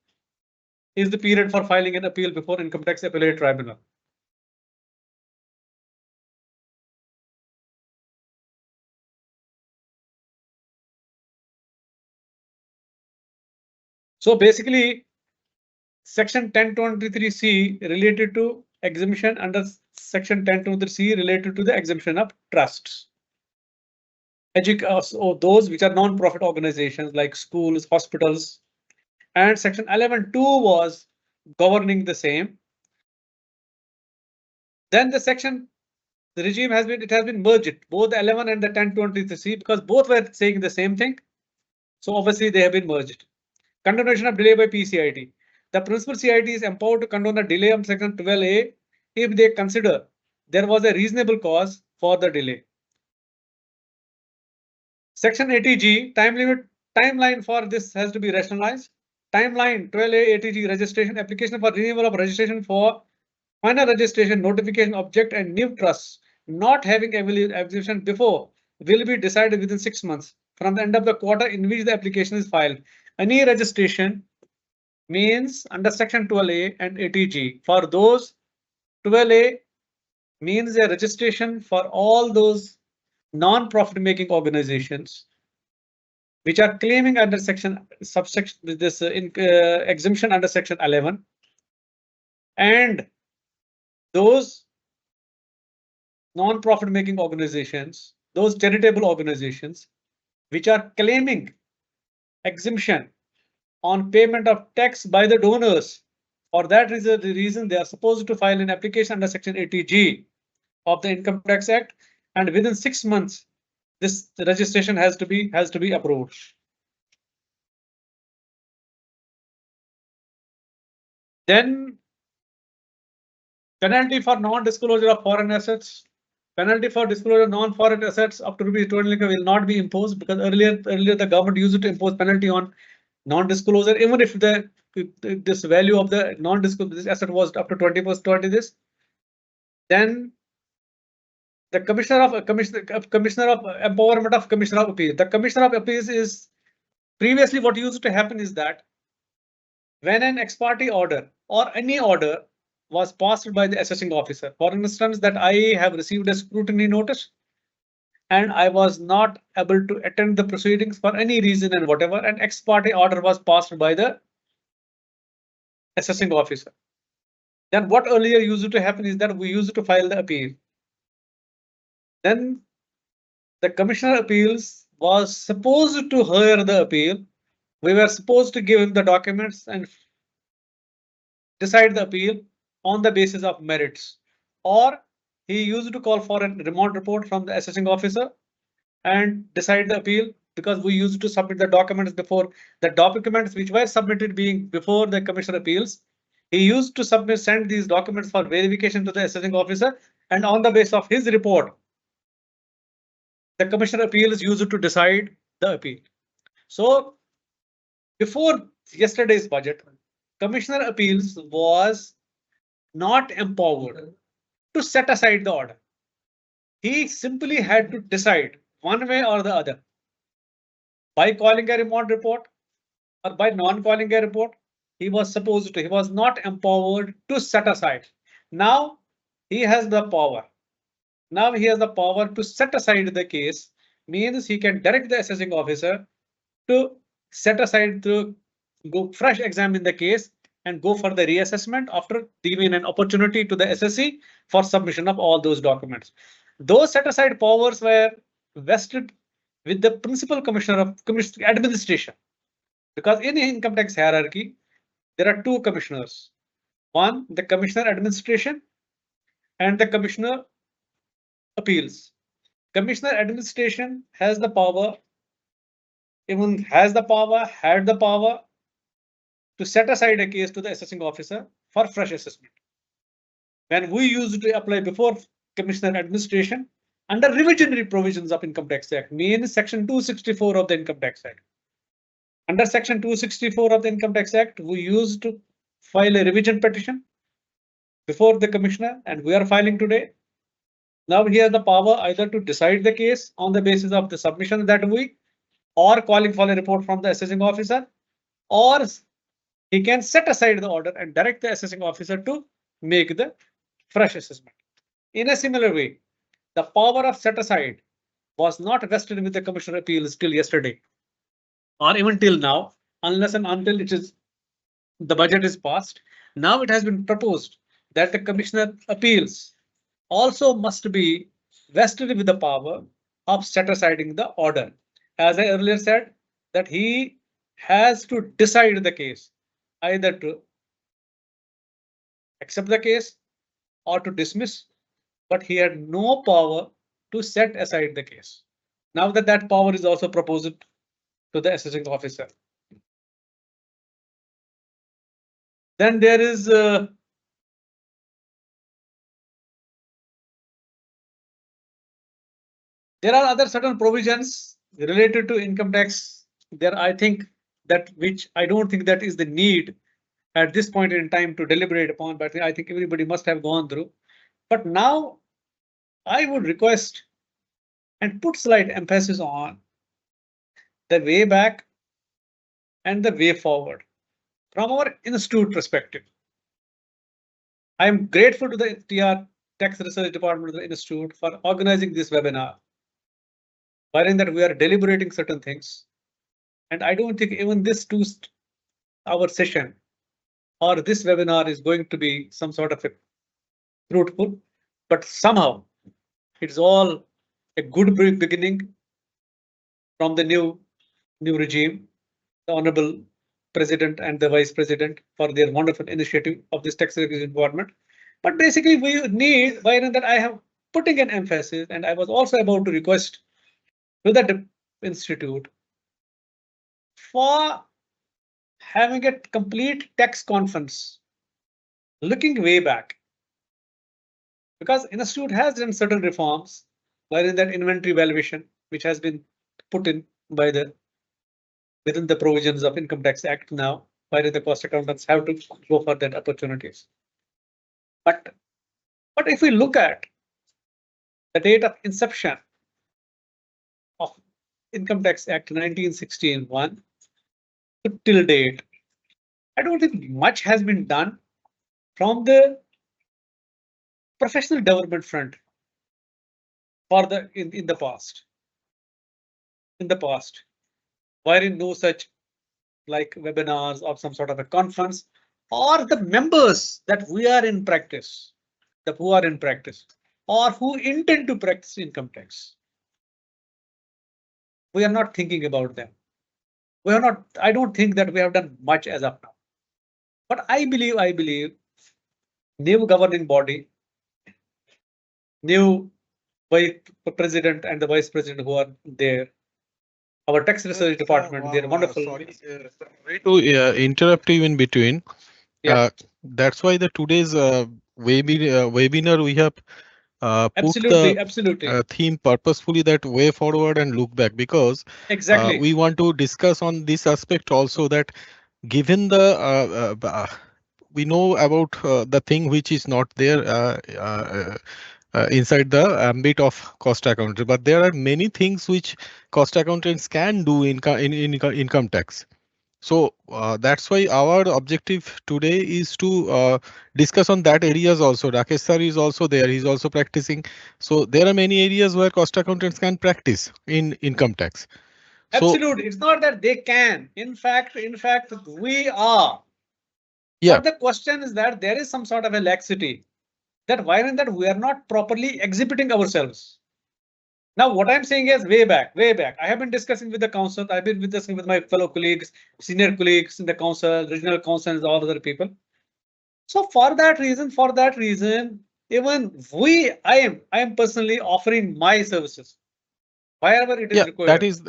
S2: is the period for filing an appeal before Income Tax Appellate Tribunal. So basically, section 1023C related to exemption under section 1023C related to the exemption of trusts. Or those which are non-profit organizations like schools, hospitals, and section 11.2 was governing the same. Then the regime has been merged, both the 11 and the 1023C, because both were saying the same thing. So obviously they have been merged. Condonation of delay by PCIT. The principal CIT is empowered to condone the delay of section 12A if they consider there was a reasonable cause for the delay. Section 80G timeline for this has to be rationalized. Timeline 12A ATG registration application for renewal of registration for final registration notification object and new trusts not having execution before will be decided within 6 months from the end of the quarter in which the application is filed. Any registration means under section 12A and 80G. For those 12A means a registration for all those non-profit making organizations which are claiming under subsection this exemption under section 11, and those non-profit making organizations, those charitable organizations which are claiming exemption on payment of tax by the donors. For that reason, they are supposed to file an application under section 80G of the Income Tax Act, and within 6 months, this registration has to be approved. Then penalty for non-disclosure of foreign assets. Penalty for disclosure of non-foreign assets up to ₹20 will not be imposed, because earlier the government used to impose penalty on non-disclosure, even if this value of the non-disclosure this asset was up to 20% this. Then the commissioner of empowerment of commissioner of appeals. The commissioner of appeals is previously what used to happen is that when an ex parte order or any order was passed by the assessing officer, for instance, that I have received a scrutiny notice and I was not able to attend the proceedings for any reason and whatever, an ex parte order was passed by the assessing officer. Then what earlier used to happen is that we used to file the appeal. Then the Commissioner of Appeals was supposed to hear the appeal. We were supposed to give him the documents and decide the appeal on the basis of merits, or he used to call for a remand report from the assessing officer and decide the appeal, because we used to submit the documents before the documents which were submitted being before the Commissioner of Appeals. He used to send these documents for verification to the assessing officer, and on the basis of his report, the Commissioner of Appeals used to decide the appeal. So before yesterday's budget, Commissioner of Appeals was not empowered to set aside the order. He simply had to decide one way or the other, by calling a remand report or by non-calling a report. He was not empowered to set aside. Now he has the power. Now he has the power to set aside the case, means he can direct the assessing officer to set aside, to go fresh examine the case and go for the reassessment after giving an opportunity to the SSC for submission of all those documents. Those set aside powers were vested with the principal commissioner of administration, because in income tax hierarchy, there are two commissioners. One, the commissioner administration and the commissioner appeals. Commissioner administration has the power, had the power to set aside a case to the assessing officer for fresh assessment. When we used to apply before commissioner administration under revisionary provisions of Income Tax Act, mean section 264 of the Income Tax Act. Under section 264 of the Income Tax Act, we used to file a revision petition before the commissioner, and we are filing today. Now he has the power either to decide the case on the basis of the submission that week, or calling for a report from the assessing officer, or he can set aside the order and direct the assessing officer to make the fresh assessment. In a similar way, the power of set aside was not vested with the Commissioner of Appeals till yesterday, or even till now, unless and until the budget is passed. Now it has been proposed that the Commissioner Appeals also must be vested with the power of set asiding the order. As I earlier said, that he has to decide the case, either to accept the case or to dismiss, but he had no power to set aside the case. Now that power is also proposed to the assessing officer. Then there is there are other certain provisions related to income tax. There, I think that which I don't think that is the need at this point in time to deliberate upon, but I think everybody must have gone through. But now I would request and put slight emphasis on the way back and the way forward from our institute perspective. I am grateful to the TR Tax Research Department of the Institute for organizing this webinar, wherein that we are deliberating certain things. And I don't think even this 2-hour session or this webinar is going to be some sort of a fruitful, but somehow it's all a good beginning from the new regime, the Honorable President and the Vice President for their wonderful initiative of this tax revision department. But basically we need, wherein that I have putting an emphasis, and I was also about to request to the institute for having a complete tax conference looking way back, because institute has done certain reforms wherein that inventory valuation, which has been put in by the within the provisions of Income Tax Act now, wherein the cost accountants have to go for that opportunities. But if we look at the date of inception of Income Tax Act 1961 till date, I don't think much has been done from the professional development front for the in the past. In the past, wherein no such like webinars or some sort of a conference, or the members that we are in practice, who are in practice or who intend to practice income tax. We are not thinking about them. We are not, I don't think that we have done much as of now. But I believe new governing body, new president and the vice president who are there, our tax research department, they're wonderful.
S1: Sorry to interrupt you in between.
S2: Yeah.
S1: That's why the today's webinar we have put the theme purposefully that way forward and look back, because
S2: exactly
S1: we want to discuss on this aspect also, that given the we know about the thing which is not there inside the ambit of cost accounting, but there are many things which cost accountants can do in income tax. So that's why our objective today is to discuss on that areas also. Rakesh sir is also there, he's also practicing. So there are many areas where cost accountants can practice in income tax.
S2: Absolutely, it's not that they can. In fact, we are.
S1: Yeah.
S2: But the question is that there is some sort of a laxity that why in that we are not properly exhibiting ourselves. Now, what I'm saying is way back. I have been discussing with the council. I've been discussing with my fellow colleagues, senior colleagues in the council, regional councils, all other people. So for that reason, even I am personally offering my services wherever it is
S1: Yeah,
S2: required.
S1: that is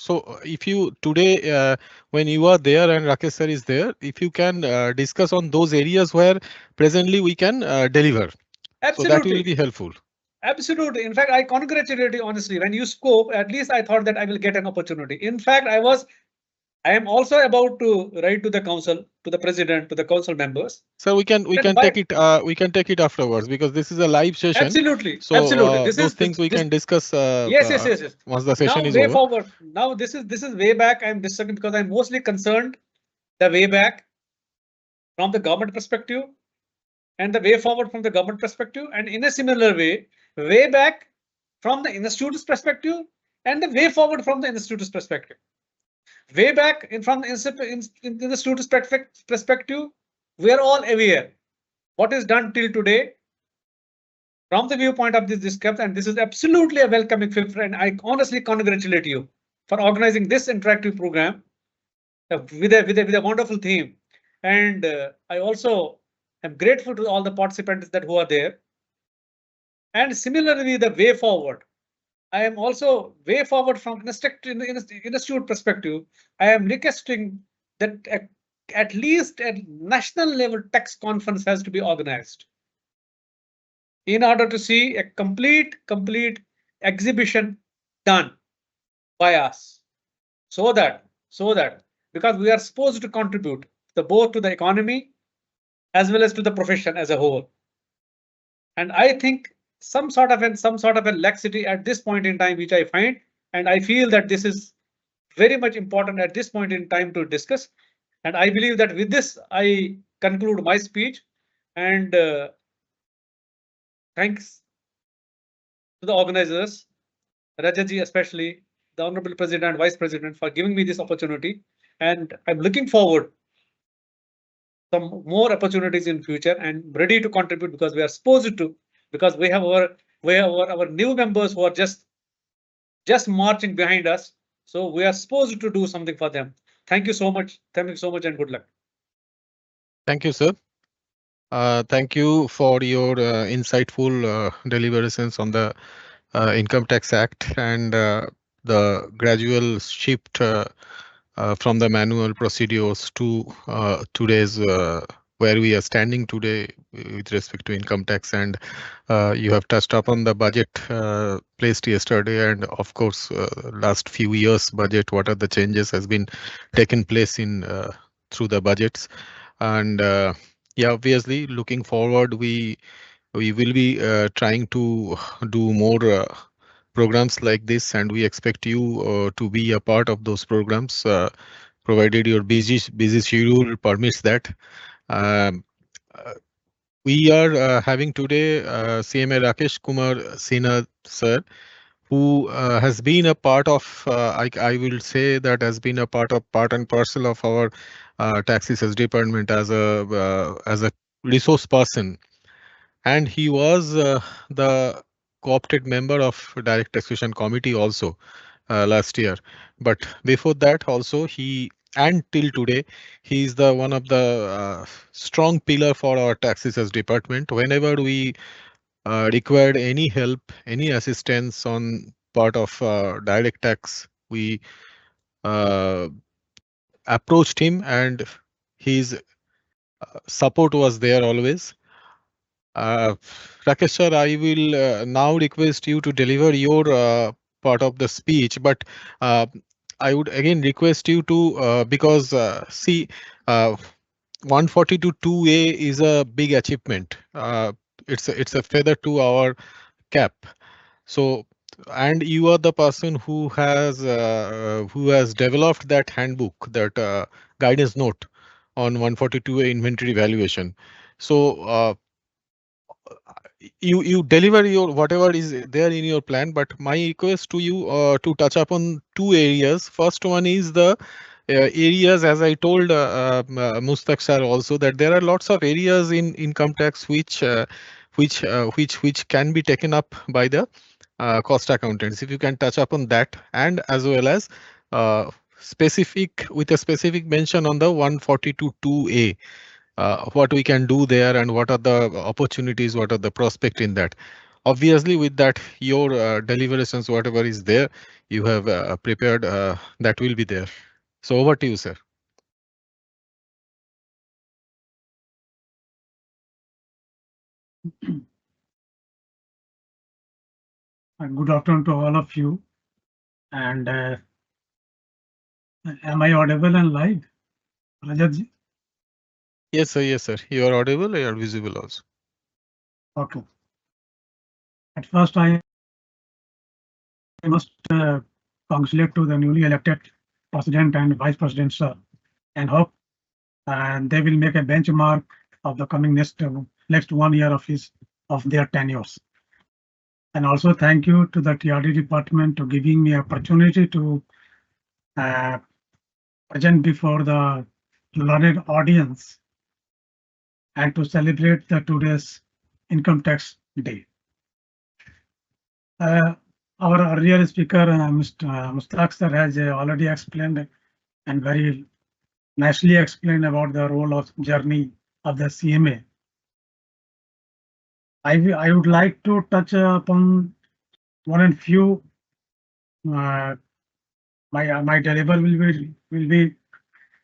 S1: so. If you today, when you are there and Rakesh sir is there, if you can discuss on those areas where presently we can deliver, so that will
S2: Absolutely.
S1: be helpful.
S2: Absolutely. In fact, I congratulate you honestly. When you spoke, at least I thought that I will get an opportunity. In fact, I am also about to write to the council, to the president, to the council members.
S1: So we can
S2: That
S1: take it afterwards because this is a live session.
S2: Absolutely.
S1: So
S2: Absolutely.
S1: those things we can discuss
S2: Yes.
S1: once the session
S2: Now
S1: is
S2: way
S1: over.
S2: forward. Now this is way back. I'm discussing because I'm mostly concerned the way back from the government perspective and the way forward from the government perspective, and in a similar way back from the institute's perspective and the way forward from the institute's perspective. Way back from the institute's perspective, we are all aware what is done till today from the viewpoint of this camp, and this is absolutely a welcoming fifth, and I honestly congratulate you for organizing this interactive program with a wonderful theme. And I also am grateful to all the participants that who are there. And similarly, the way forward, I am also way forward from institute perspective. I am requesting that at least a national level tax conference has to be organized in order to see a complete exhibition done by us, so that because we are supposed to contribute both to the economy as well as to the profession as a whole. And I think some sort of a laxity at this point in time, which I find, and I feel that this is very much important at this point in time to discuss. And I believe that with this, I conclude my speech, and thanks to the organizers, Rajaji especially, the Honorable President and Vice President for giving me this opportunity. And I'm looking forward some more opportunities in future and ready to contribute because we are supposed to, because we have our new members who are just marching behind us. So we are supposed to do something for them. Thank you so much. Thank you so much and good luck.
S1: Thank you, sir. Thank you for your insightful deliberations on the Income Tax Act and the gradual shift from the manual procedures to today's where we are standing today with respect to income tax. And you have touched upon the budget placed yesterday, and of course last few years budget, what are the changes has been taken place in through the budgets. And yeah, obviously looking forward, we will be trying to do more programs like this, and we expect you to be a part of those programs, provided your busy schedule permits that. Um, uh, we are having today CMA Rakesh Kumar Sinha sir, who has been a part of, I will say that has been a part and parcel of our taxes department as a resource person. And he was the co-opted member of Direct Taxation Committee also last year. But before that also and till today, he is the one of the strong pillar for our taxes department. Whenever we required any help, any assistance on part of direct tax, we uh, approached him, and his support was there always. Rakesh sir, I will now request you to deliver your part of the speech, but I would again request you to, because see, 142 2A is a big achievement. It's a feather to our cap. So, and you are the person who has developed that handbook, that guidance note on 142A inventory valuation. So you deliver your whatever is there in your plan, but my request to you to touch upon two areas. First one is the areas, as I told Mustaq sir also, that there are lots of areas in income tax which can be taken up by the cost accountants. If you can touch upon that, and as well as specific with a specific mention on the 142(2)(a, what we can do there and what are the opportunities, what are the prospect in that. Obviously, with that, your deliberations, whatever is there, you have prepared, that will be there. So over to you, sir.
S6: Good afternoon to all of you. And am I audible and live, Rajat ji?
S1: Yes, sir. Yes, sir. You are audible. You are visible also.
S6: Okay. At first, I must congratulate to the newly elected president and vice president, sir, and hope they will make a benchmark of the coming next 1 year of their tenures. And also thank you to the TRD department to giving me opportunity to present before the learned audience and to celebrate the today's income tax day. Our earlier speaker, Mr. Mustaq sir, has already explained and very nicely explained about the role of journey of the CMA. I would like to touch upon one and few. My delivery will be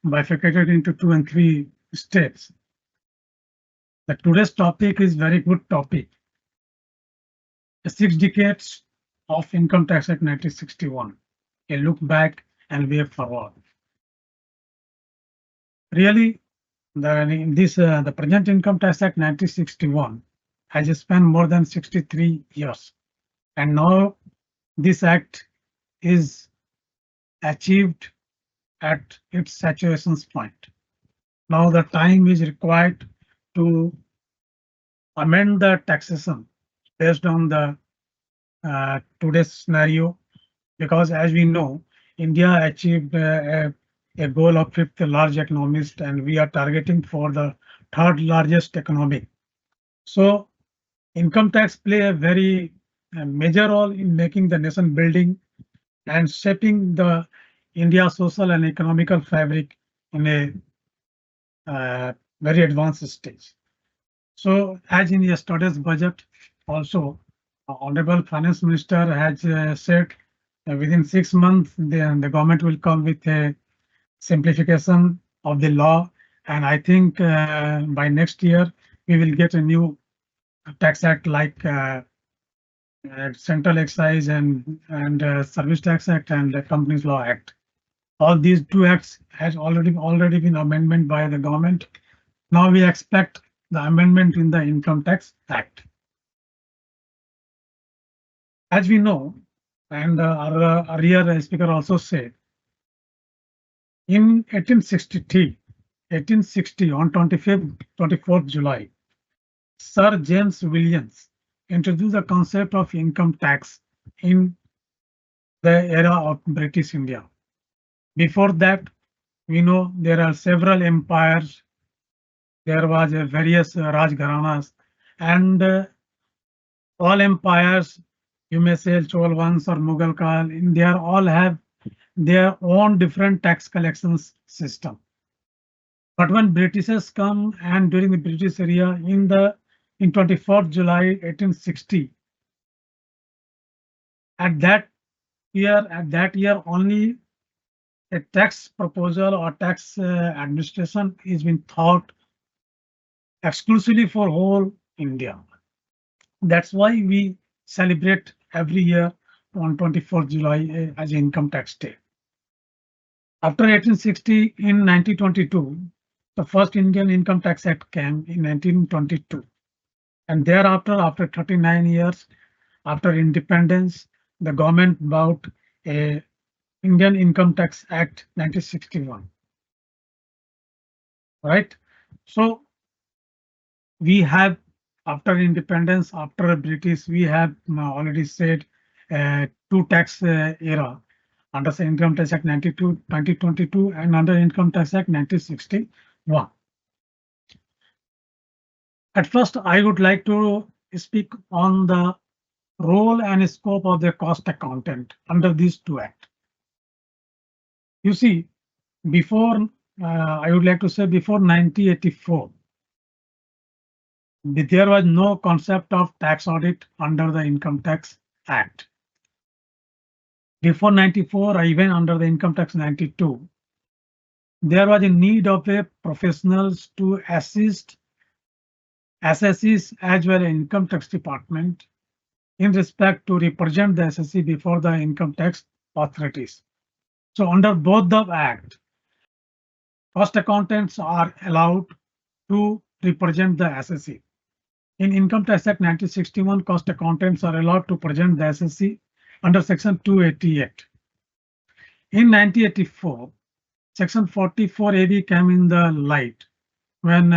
S6: bifurcated into 2 and 3 steps. The today's topic is very good topic. The 6 decades of Income Tax Act 1961, a look back and way forward. Really, the present Income Tax Act 1961 has spent more than 63 years, and now this act is achieved at its saturation point. Now the time is required to amend the taxation based on the today's scenario, because as we know, India achieved a goal of 5th large economist, and we are targeting for the 3rd largest economy. So income tax play a very major role in making the nation building and shaping the India social and economical fabric in a very advanced stage. So as in yesterday's budget, also Honorable Finance Minister has said within 6 months the government will come with a simplification of the law, and I think by next year we will get a new tax act like Central Excise and Service Tax Act and the Companies Law Act. All these 2 acts has already been amendment by the government. Now we expect the amendment in the Income Tax Act. As we know, and our earlier speaker also said, in 1860 on 24th July, Sir James Williams introduced the concept of income tax in the era of British India. Before that, we know there are several empires. There was various Raj Gharanas, and all empires, you may say Chol Vans or Mughal Kal, they all have their own different tax collections system. But when Britishers come, and during the British era in 24th July 1860, at that year only a tax proposal or tax administration is been thought exclusively for whole India. That's why we celebrate every year on 24th July as Income Tax Day. After 1860, in 1922, the first Indian Income Tax Act came in 1922. And thereafter, after 39 years after independence, the government brought a Indian Income Tax Act 1961. Right? So we have, after independence, after British, we have already said 2 tax era. under the Income Tax Act 92, 2022 and under Income Tax Act 1961. At first, I would like to speak on the role and scope of the cost accountant under these two acts. You see, before, I would like to say before 1984, there was no concept of tax audit under the Income Tax Act. Before 94, even under the Income Tax 92, there was a need of a professionals to assist assessees as well as Income Tax Department in respect to represent the assessee before the income tax authorities. So under both the Act, cost accountants are allowed to represent the assessee. In Income Tax Act 1961, cost accountants are allowed to present the assessee under Section 288. In 1984, Section 44AB came in the light when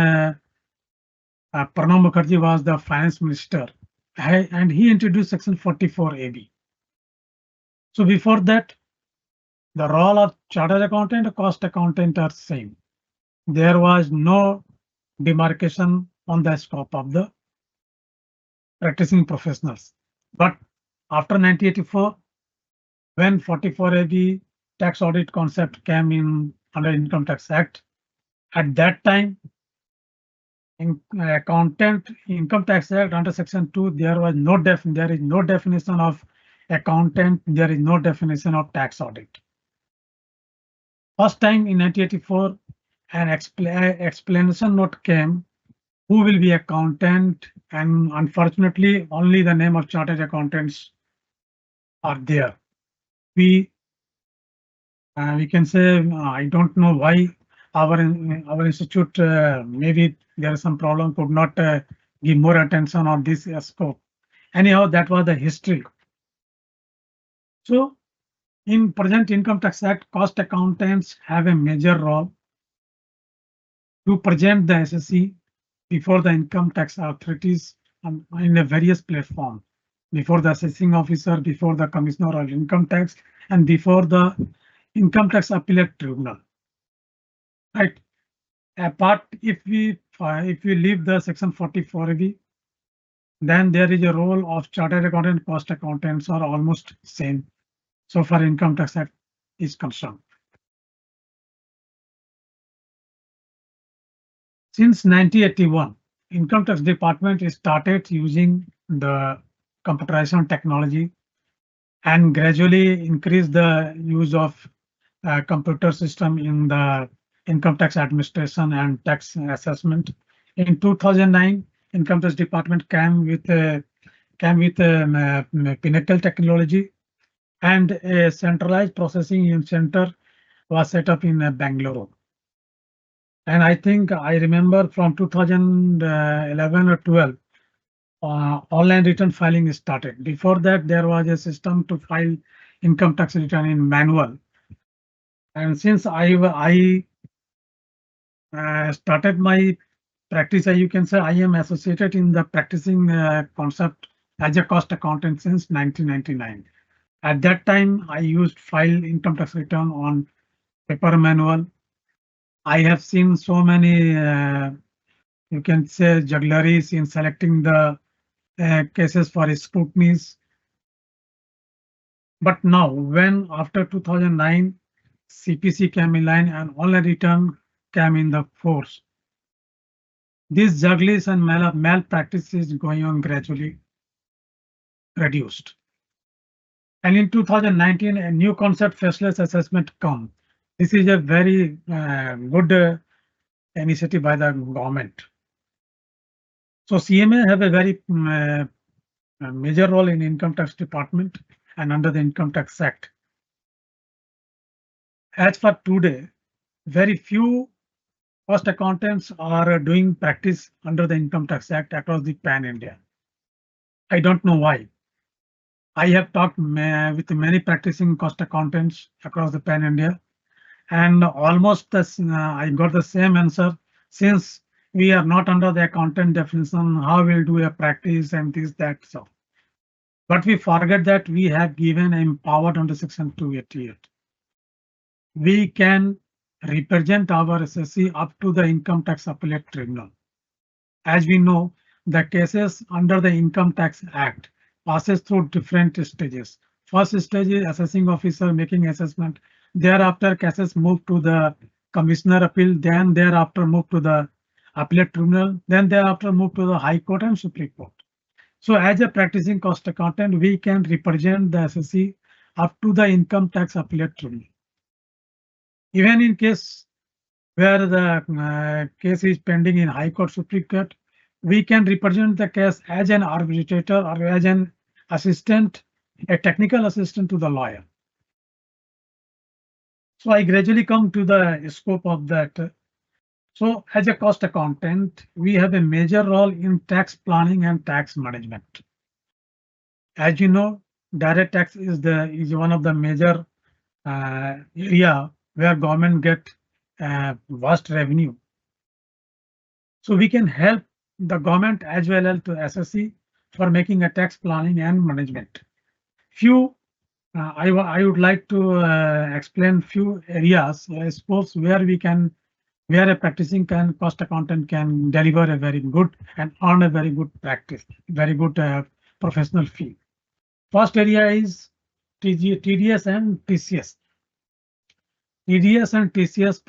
S6: Pranab Mukherjee was the finance minister, and he introduced Section 44AB. So before that, the role of chartered accountant and cost accountant are same. There was no demarcation on the scope of the practicing professionals. But after 1984, when 44AB tax audit concept came in under Income Tax Act, at that time, in accountant Income Tax Act under Section 2, there is no definition of accountant, there is no definition of tax audit. First time in 1984, an explanation note came who will be accountant, and unfortunately only the name of chartered accountants are there. We can say I don't know why our institute, maybe there is some problem, could not give more attention on this scope. Anyhow, that was the history. So in present Income Tax Act, cost accountants have a major role to present the assessee before the income tax authorities in a various platform, before the assessing officer, before the commissioner of income tax, and before the income tax appellate tribunal. Right. Apart, if we leave the Section 44AB, then there is a role of chartered accountant, cost accountants are almost same. So far, Income Tax Act is concerned. Since 1981, Income Tax Department started using the computerization technology and gradually increased the use of computer system in the income tax administration and tax assessment. In 2009, Income Tax Department came with Pinnacle technology, and a centralized processing center was set up in Bangalore. And I think I remember from 2011 or 12, online return filing started. Before that, there was a system to file income tax return in manual. And since I started my practice, you can say I am associated in the practicing concept as a cost accountant since 1999. At that time, I used file income tax return on paper manual. I have seen so many, you can say, juggleries in selecting the cases for scrutinies. But now, when after 2009, CPC came in line and online return came in the force, these juggleries and malpractices going on gradually reduced. And in 2019, a new concept, faceless assessment, come. This is a very good initiative by the government. So CMA have a very major role in Income Tax Department and under the Income Tax Act. As for today, very few cost accountants are doing practice under the Income Tax Act across the Pan India. I don't know why. I have talked with many practicing cost accountants across the Pan India, and almost I got the same answer. Since we are not under the accountant definition, how we'll do a practice and this, that. So But we forget that we have given empowered under Section 288. We can represent our SSC up to the Income Tax Appellate Tribunal. As we know, the cases under the Income Tax Act passes through different stages. First stage is assessing officer making assessment. Thereafter, cases move to the Commissioner Appeal. Then thereafter move to the Appellate Tribunal. Then thereafter move to the High Court and Supreme Court. So as a practicing cost accountant, we can represent the SSC up to the Income Tax Appellate Tribunal. Even in case where the case is pending in High Court, Supreme Court, we can represent the case as an arbitrator or as an assistant, a technical assistant to the lawyer. So I gradually come to the scope of that. So as a cost accountant, we have a major role in tax planning and tax management. As you know, direct tax is one of the major area where government get vast revenue. So we can help the government as well as to SSC for making a tax planning and management. I would like to explain few areas, I suppose, where a practicing cost accountant can deliver a very good and earn a very good practice, very good professional fee. First area is TDS and TCS. TDS and TCS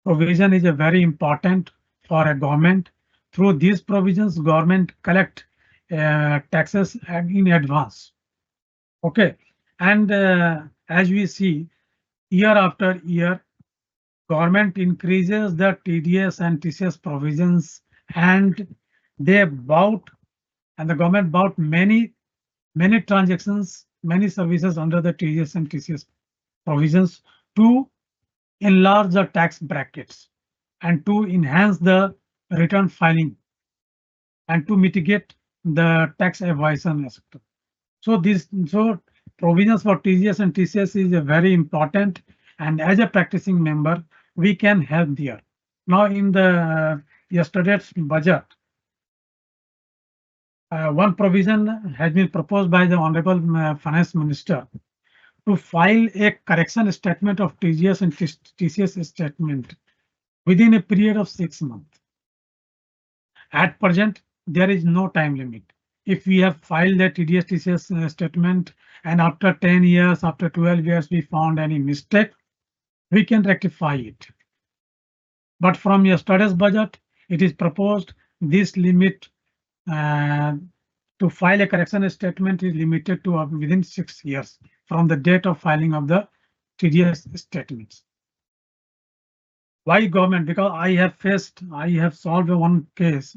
S6: provision is a very important for a government. Through these provisions, government collect taxes in advance. Okay, and as we see, year after year, government increases the TDS and TCS provisions, and the government bought many transactions, many services under the TDS and TCS provisions to enlarge the tax brackets and to enhance the return filing and to mitigate the tax evasion, etc. So provisions for TDS and TCS is a very important, and as a practicing member, we can help there. Now in the yesterday's budget, one provision has been proposed by the Honorable Finance Minister to file a correction statement of TDS and TCS statement within a period of 6 months. At present, there is no time limit. If we have filed a TDS TCS statement and after 10 years, after 12 years, we found any mistake, we can rectify it. But from yesterday's budget, it is proposed this limit to file a correction statement is limited to within 6 years from the date of filing of the TDS statements. Why government? Because I have solved one case.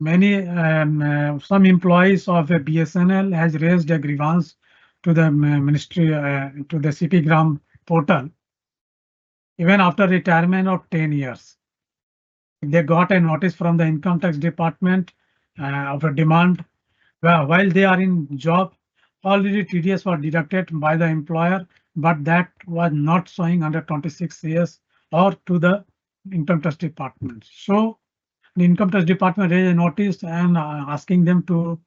S6: Some employees of a BSNL has raised a grievance to the ministry, to the CP Gram portal. Even after retirement of 10 years, they got a notice from the Income Tax Department of a demand. While they are in job, already TDS was deducted by the employer, but that was not showing under 26 years or to the Income Tax Department. So the Income Tax Department raised a notice and asking them to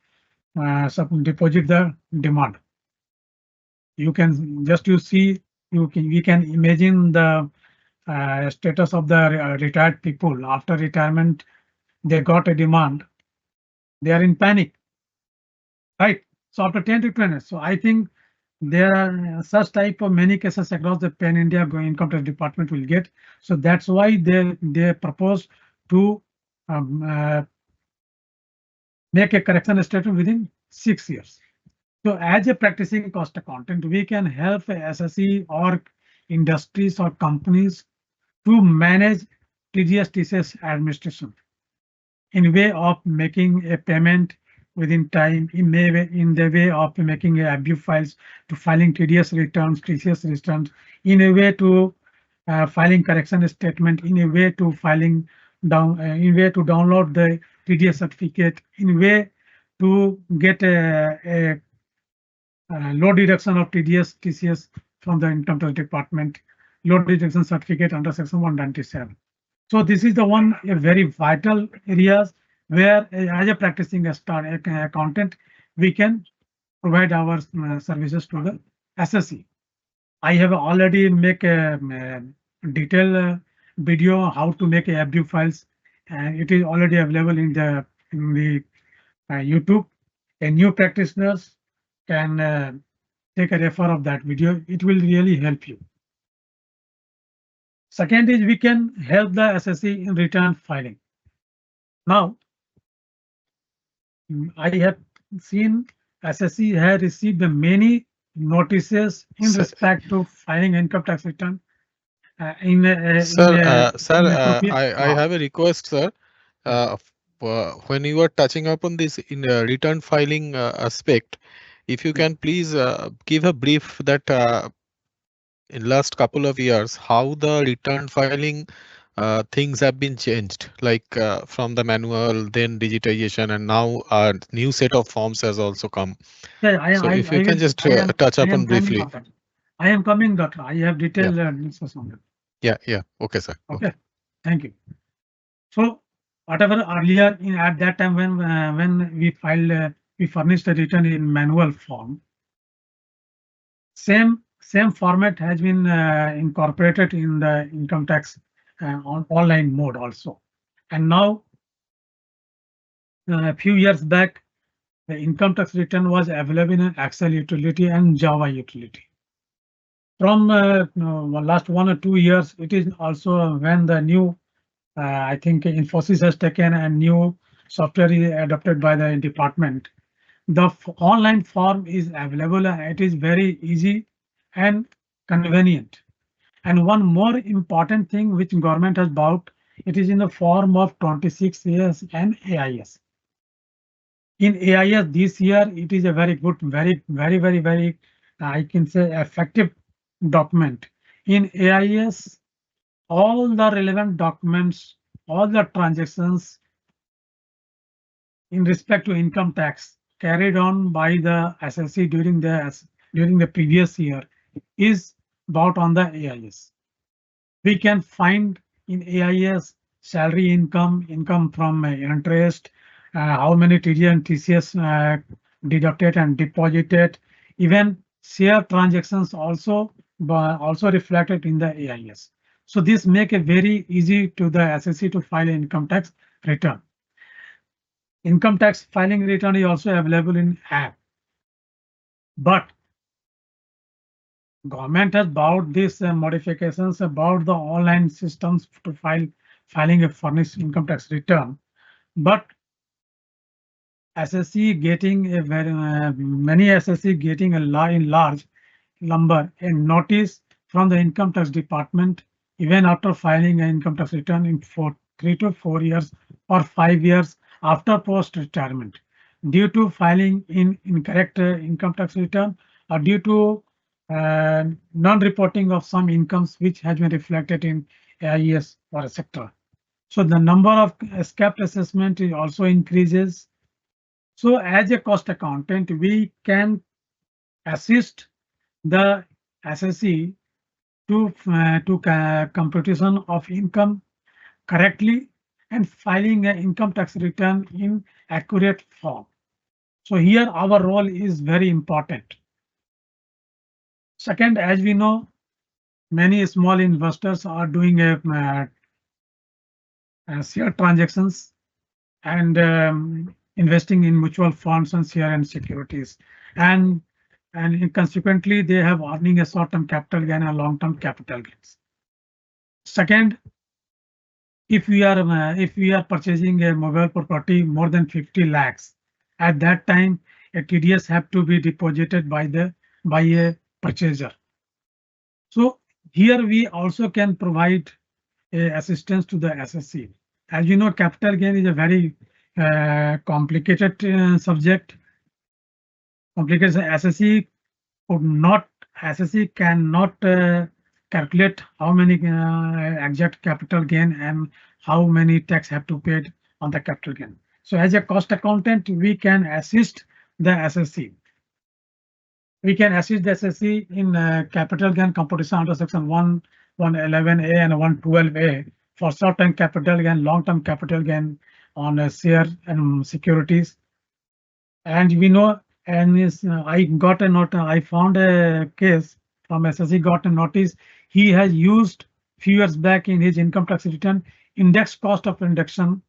S6: deposit the demand. We can imagine the status of the retired people. After retirement, they got a demand. They are in panic, right? So after 10 to 20, so I think there are such type of many cases across the Pan India Income Tax Department will get. So that's why they propose to make a correction statement within 6 years. So as a practicing cost accountant, we can help SSE or industries or companies to manage TDS TCS administration in way of making a payment within time, in the way of making abuse files, to filing TDS returns, TCS returns, in a way to filing correction statement, in a way to filing download the TDS certificate, in a way to get a low deduction of TDS TCS from the Income Tax Department, low deduction certificate under Section 197. So this is the a very vital areas where as a practicing accountant, we can provide our services to the SSE. I have already make a detailed video how to make a FBU files, and it is already available in the YouTube. A new practitioners can take a refer of that video. It will really help you. Second is we can help the SSE in return filing. Now, I have seen SSE has received many notices in
S1: Sir-
S6: respect to filing income tax return.
S1: Sir,
S6: inappropriate
S1: I
S6: law.
S1: have a request, sir. When you are touching upon this in return filing aspect, if you can please give a brief that in last couple of years, how the return filing things have been changed, like from the manual, then digitization, and now a new set of forms has also come.
S6: Yeah,
S1: So if you can just touch
S6: I
S1: upon
S6: am coming,
S1: briefly.
S6: doctor. I am coming, doctor. I have detailed discussion on that.
S1: Yeah. Okay, sir.
S6: Okay, thank you. So whatever earlier at that time when we filed, we furnished the return in manual form. Same format has been incorporated in the income tax on online mode also. And now a few years back, the income tax return was available in Excel utility and Java utility. From last 1 or 2 years, it is also when the new, I think Infosys has taken a new software is adopted by the department. The online form is available and it is very easy and convenient. And one more important thing which government has bought, it is in the form of 26 years and AIS. In AIS this year, it is a very good, very, I can say effective document. In AIS, all the relevant documents, all the transactions in respect to income tax carried on by the SSE during the previous year is brought on the AIS. We can find in AIS salary income from interest, how many TD and TCS deducted and deposited, even share transactions also reflected in the AIS. So this make it very easy to the SSE to file an income tax return. Income tax filing return is also available in app. But government has brought these modifications about the online systems to filing a furnished income tax return. But SSE getting a many SSE getting a large number and notice from the income tax department even after filing an income tax return in 3 to 4 years or 5 years after post retirement due to filing in incorrect income tax return or due to non-reporting of some incomes which has been reflected in AIS for a sector. So the number of escaped assessment also increases. So as a cost accountant, we can assist the SSE to computation of income correctly and filing an income tax return in accurate form. So here our role is very important. Second, as we know, many small investors are doing share transactions and investing in mutual funds and share and securities, and consequently they have earning a short-term capital gain and long-term capital gains. Second, if we are purchasing a mobile property more than 50 lakhs, at that time a TDS have to be deposited by a purchaser. So here we also can provide assistance to the SSE. As you know, capital gain is a very complicated subject. Complicated. SSE cannot calculate how many exact capital gain and how many tax have to pay on the capital gain. So as a cost accountant, we can assist the SSE. We can assist the SSE in capital gain computation under section 111A and 112A for short-term capital gain, long-term capital gain on share and securities. And we know, and I got a note, I found a case from SSC, got a notice. He has used few years back in his income tax return, index cost of indexation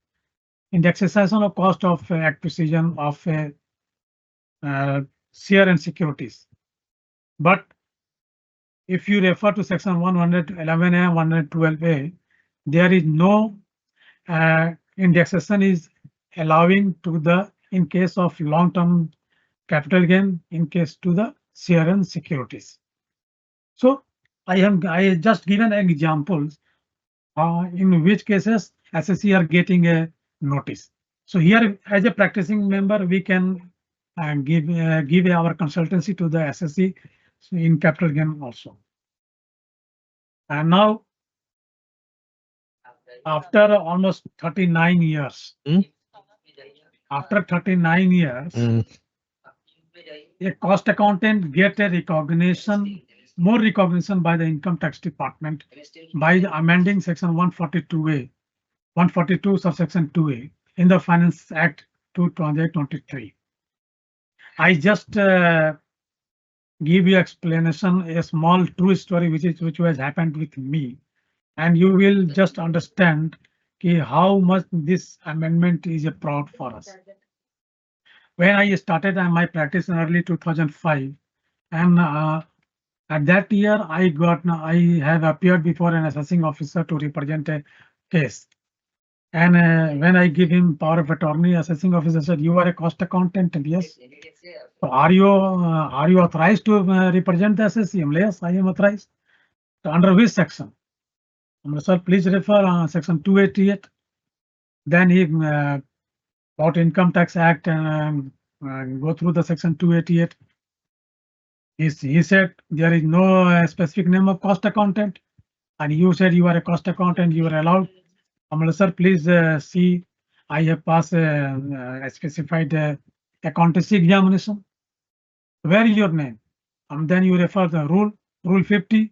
S6: of cost of acquisition of share and securities. But if you refer to section 111A, 112A, there is no indexation is allowing to the in case of long-term capital gain in case to the share and securities. So I just given examples in which cases SSC are getting a notice. So here as a practicing member, we can give our consultancy to the SSC in capital gain also. And now after almost 39 years, after 39 years, a cost accountant get a recognition, more recognition by the income tax department by amending section 142A, 142 subsection 2A in the Finance Act 2023. I just give you explanation, a small true story which has happened with me, and you will just understand how much this amendment is a proud for us. When I started my practice in early 2005, and at that year I have appeared before an assessing officer to represent a case. And when I give him power of attorney, assessing officer said, "You are a cost accountant." Yes. So are you authorized to represent the SSC? Yes, I am authorized. So under which section? Sir, please refer section 288. Then he about Income Tax Act and go through the section 288. He said there is no specific name of cost accountant, and you said you are a cost accountant, you are allowed. Sir, please see, I have passed a specified accountancy examination. Where is your name? Then you refer the rule 50.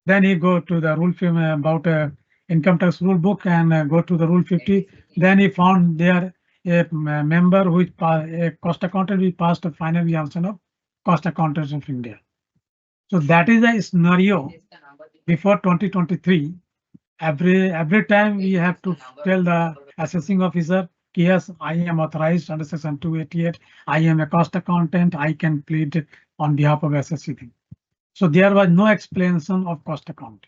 S6: Then you go to the rule about income tax rule book and go to the rule 50. Then he found there a member who is a cost accountant who passed a final examination of cost accountants of India. So that is a scenario before 2023. Every time we have to tell the assessing officer, yes, I am authorized under section 288. I am a cost accountant. I can plead on behalf of SSC. So there was no explanation of cost account.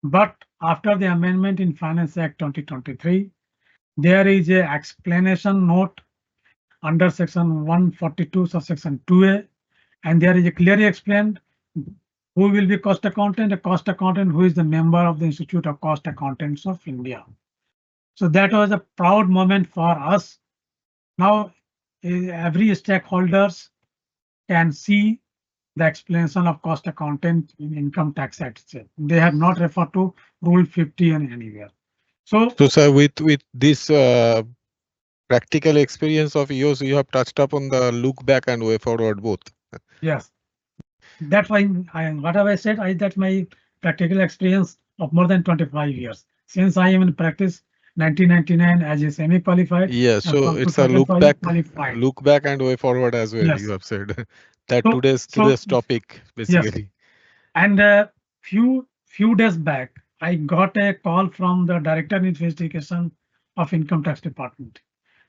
S6: But after the amendment in Finance Act 2023, there is a explanation note under section 142 subsection 2A, and there is a clearly explained who will be cost accountant, a cost accountant who is the member of the Institute of Cost Accountants of India. So that was a proud moment for us. Now every stakeholders can see the explanation of cost accountant in Income Tax Act. They have not referred to Rule 50 and anywhere. So
S1: sir, with this practical experience of yours, you have touched upon the look back and way forward both.
S6: Yes, that's why what have I said? That's my practical experience of more than 25 years. Since I am in practice 1999 as a semi-qualified.
S1: Yeah, so it's a look back and way forward as well. Yes. You have said that so, today's topic basically.
S6: Yes. And few days back, I got a call from the Director of Investigation of Income Tax Department.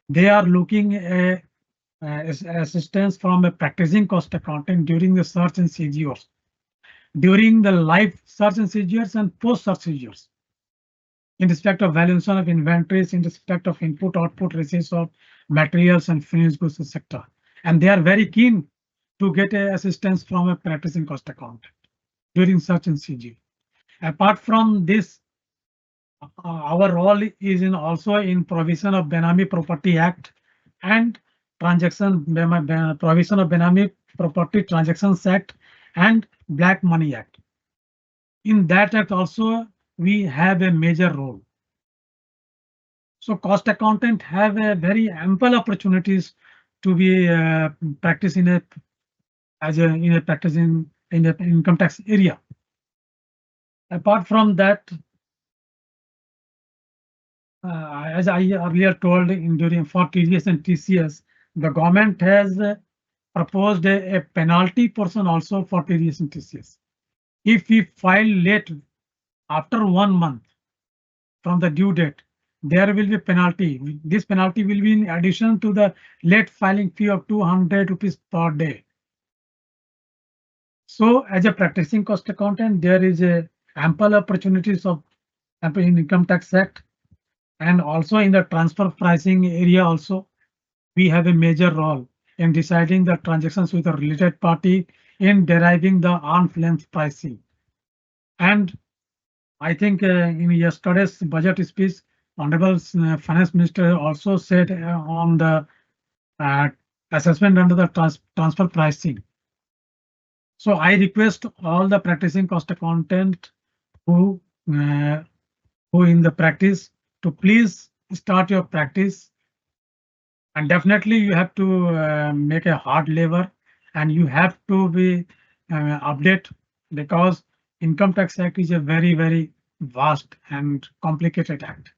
S6: They are looking at assistance from a practicing cost accountant during the search and seizures, during the live search and seizures and post-search seizures, in respect of valuation of inventories, in respect of input-output receipts of materials and finished goods, etc. And they are very keen to get assistance from a practicing cost accountant during search and seizure. Apart from this, our role is also in provision of Benami Property Act and provision of Benami Property Transactions Act and Black Money Act. In that act also, we have a major role. So cost accountant have a very ample opportunities to be practice in the income tax area. Apart from that, as I earlier told, during for TDS and TCS, the government has proposed a penalty portion also for TDS and TCS. If we file late after 1 month from the due date, there will be penalty. This penalty will be in addition to the late filing fee of 200 rupees per day. So as a practicing cost accountant, there is a ample opportunities of Income Tax Act, and also in the transfer pricing area also, we have a major role in deciding the transactions with a related party in deriving the arm's length pricing. And I think in yesterday's budget speech, Honorable Finance Minister also said on the assessment under the transfer pricing. So I request all the practicing cost accountant who in the practice to please start your practice, and definitely you have to make a hard labor, and you have to be update, because Income Tax Act is a very vast and complicated act.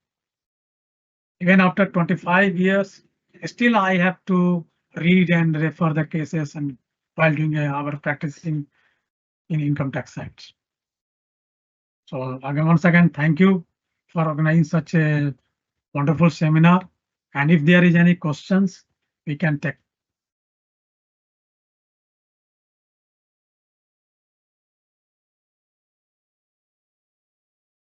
S6: Even after 25 years, still I have to read and refer the cases and while doing our practicing in Income Tax Act. So again, once again, thank you for organizing such a wonderful seminar. And if there is any questions, we can take.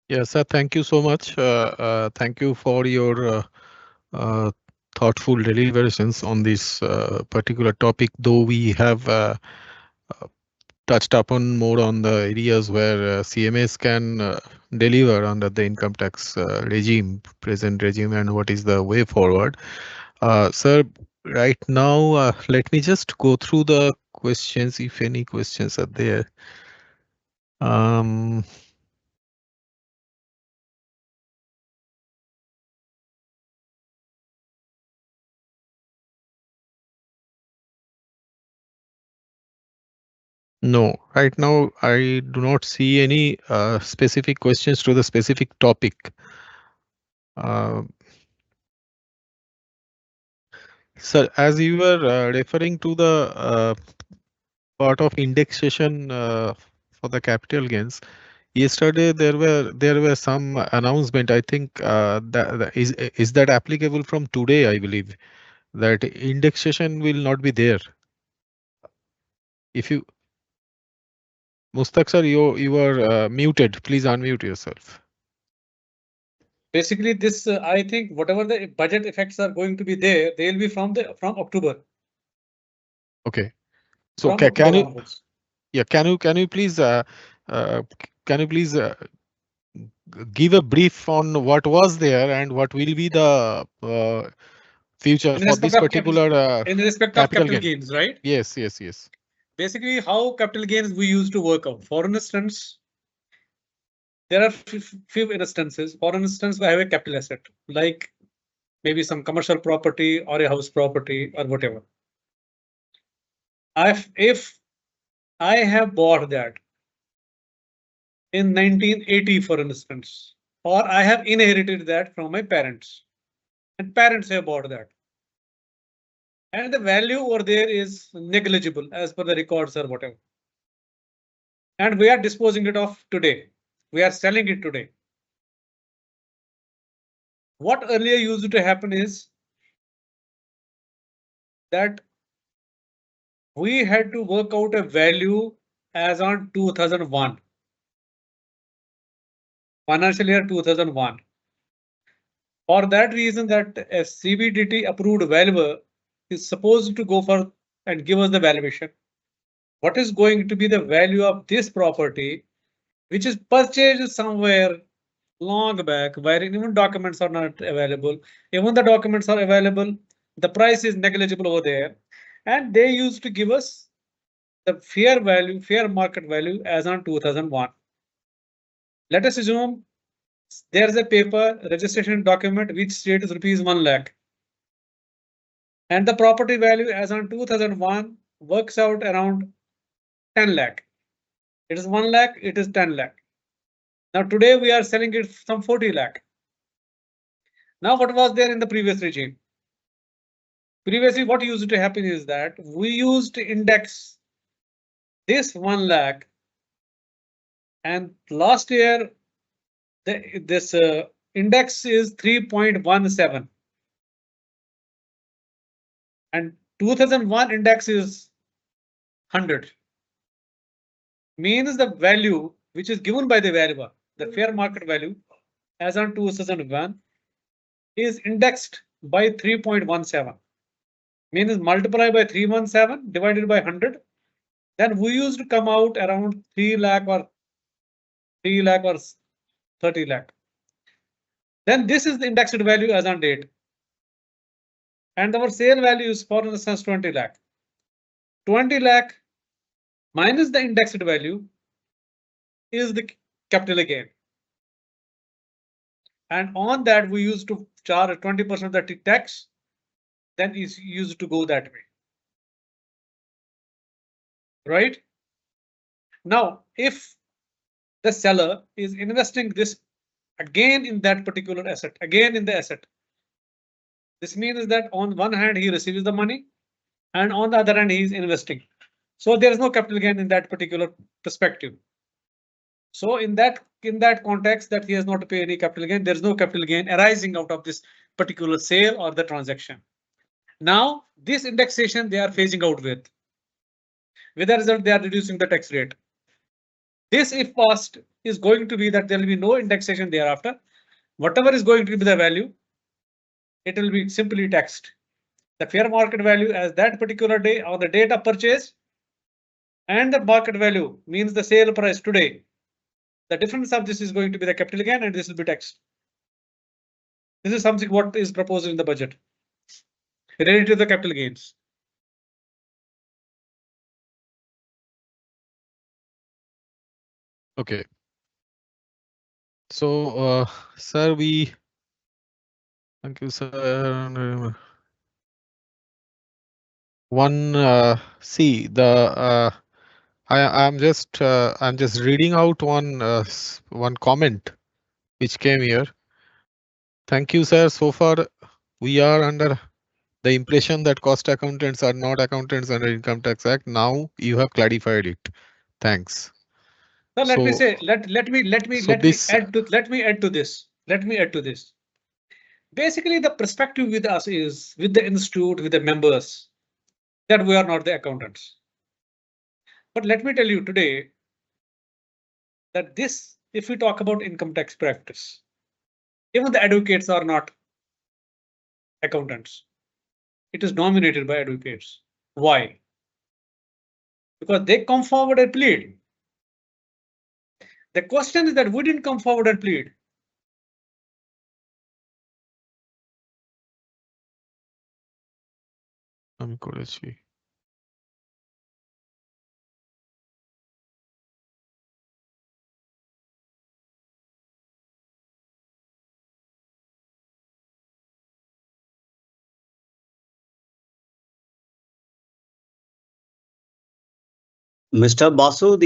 S1: Yes, sir. Thank you so much. Thank you for your thoughtful deliberations on this particular topic, though we have touched upon more on the areas where CMS can deliver under the income tax regime, present regime, and what is the way forward. Sir, right now, let me just go through the questions, if any questions are there. No, right now I do not see any specific questions to the specific topic. Sir, as you were referring to the part of indexation for the capital gains, yesterday there were some announcement. I think that is that applicable from today, I believe, that indexation will not be there. If you, Mustaq sir, you are muted. Please unmute yourself.
S2: Basically, this I think whatever the budget effects are going to be there, they will be from October.
S1: Okay. So
S2: From
S1: can
S2: October
S1: you,
S2: onwards.
S1: yeah, can you please give a brief on what was there and what will be the future
S2: In
S1: for
S2: respect
S1: this
S2: of
S1: particular
S2: in respect of
S1: capital
S2: capital
S1: gain?
S2: gains, right?
S1: Yes.
S2: Basically, how capital gains we used to work out. For instance, there are few instances. For instance, we have a capital asset, like maybe some commercial property or a house property or whatever. If I have bought that in 1980, for instance, or I have inherited that from my parents, and parents have bought that, and the value over there is negligible as per the records or whatever, and we are disposing it off today. We are selling it today. What earlier used to happen is that we had to work out a value as on 2001, financial year 2001. For that reason, that a CBDT approved valuer is supposed to go for and give us the valuation. What is going to be the value of this property, which is purchased somewhere long back, where even documents are not available. Even the documents are available, the price is negligible over there, and they used to give us the fair value, fair market value as on 2001. Let us assume there is a paper registration document which states rupees 1 lakh. And the property value as on 2001 works out around 10 lakh. It is 1 lakh, it is 10 lakh. Now today we are selling it some 40 lakh. Now what was there in the previous regime? Previously, what used to happen is that we used to index this 1 lakh, and last year this index is 3.17, and 2001 index is 100. Means the value which is given by the valuer, the fair market value as on 2001 is indexed by 3.17. Means multiply by 317 divided by 100. Then we used to come out around 3 lakh or 30 lakh. Then this is the indexed value as on date. And our sale value is, for instance, 20 lakh. 20 lakh minus the indexed value is the capital gain. And on that, we used to charge 20% of the tax. Then is used to go that way. Right? Now, if the seller is investing this again in that particular asset, again in the asset, this means that on one hand he receives the money and on the other hand he is investing. So there is no capital gain in that particular perspective. So in that context that he has not to pay any capital gain, there is no capital gain arising out of this particular sale or the transaction. Now this indexation they are phasing out with the result they are reducing the tax rate. This if passed is going to be that there will be no indexation thereafter. Whatever is going to be the value, it will be simply taxed. The fair market value as that particular day or the date of purchase and the market value means the sale price today. The difference of this is going to be the capital gain and this will be taxed. This is something what is proposed in the budget related to the capital gains.
S1: Okay. So, sir, thank you, sir. I'm just reading out one comment which came here. Thank you, sir. So far, we are under the impression that cost accountants are not accountants under Income Tax Act. Now you have clarified it. Thanks.
S2: So let me
S1: So-
S2: say, let me add to this. Basically, the perspective with us is with the institute, with the members, that we are not the accountants. But let me tell you today that this, if we talk about income tax practice, even the advocates are not accountants. It is dominated by advocates. Why? Because they come forward and plead. The question is that we didn't come forward and plead.
S3: Mr. Basu,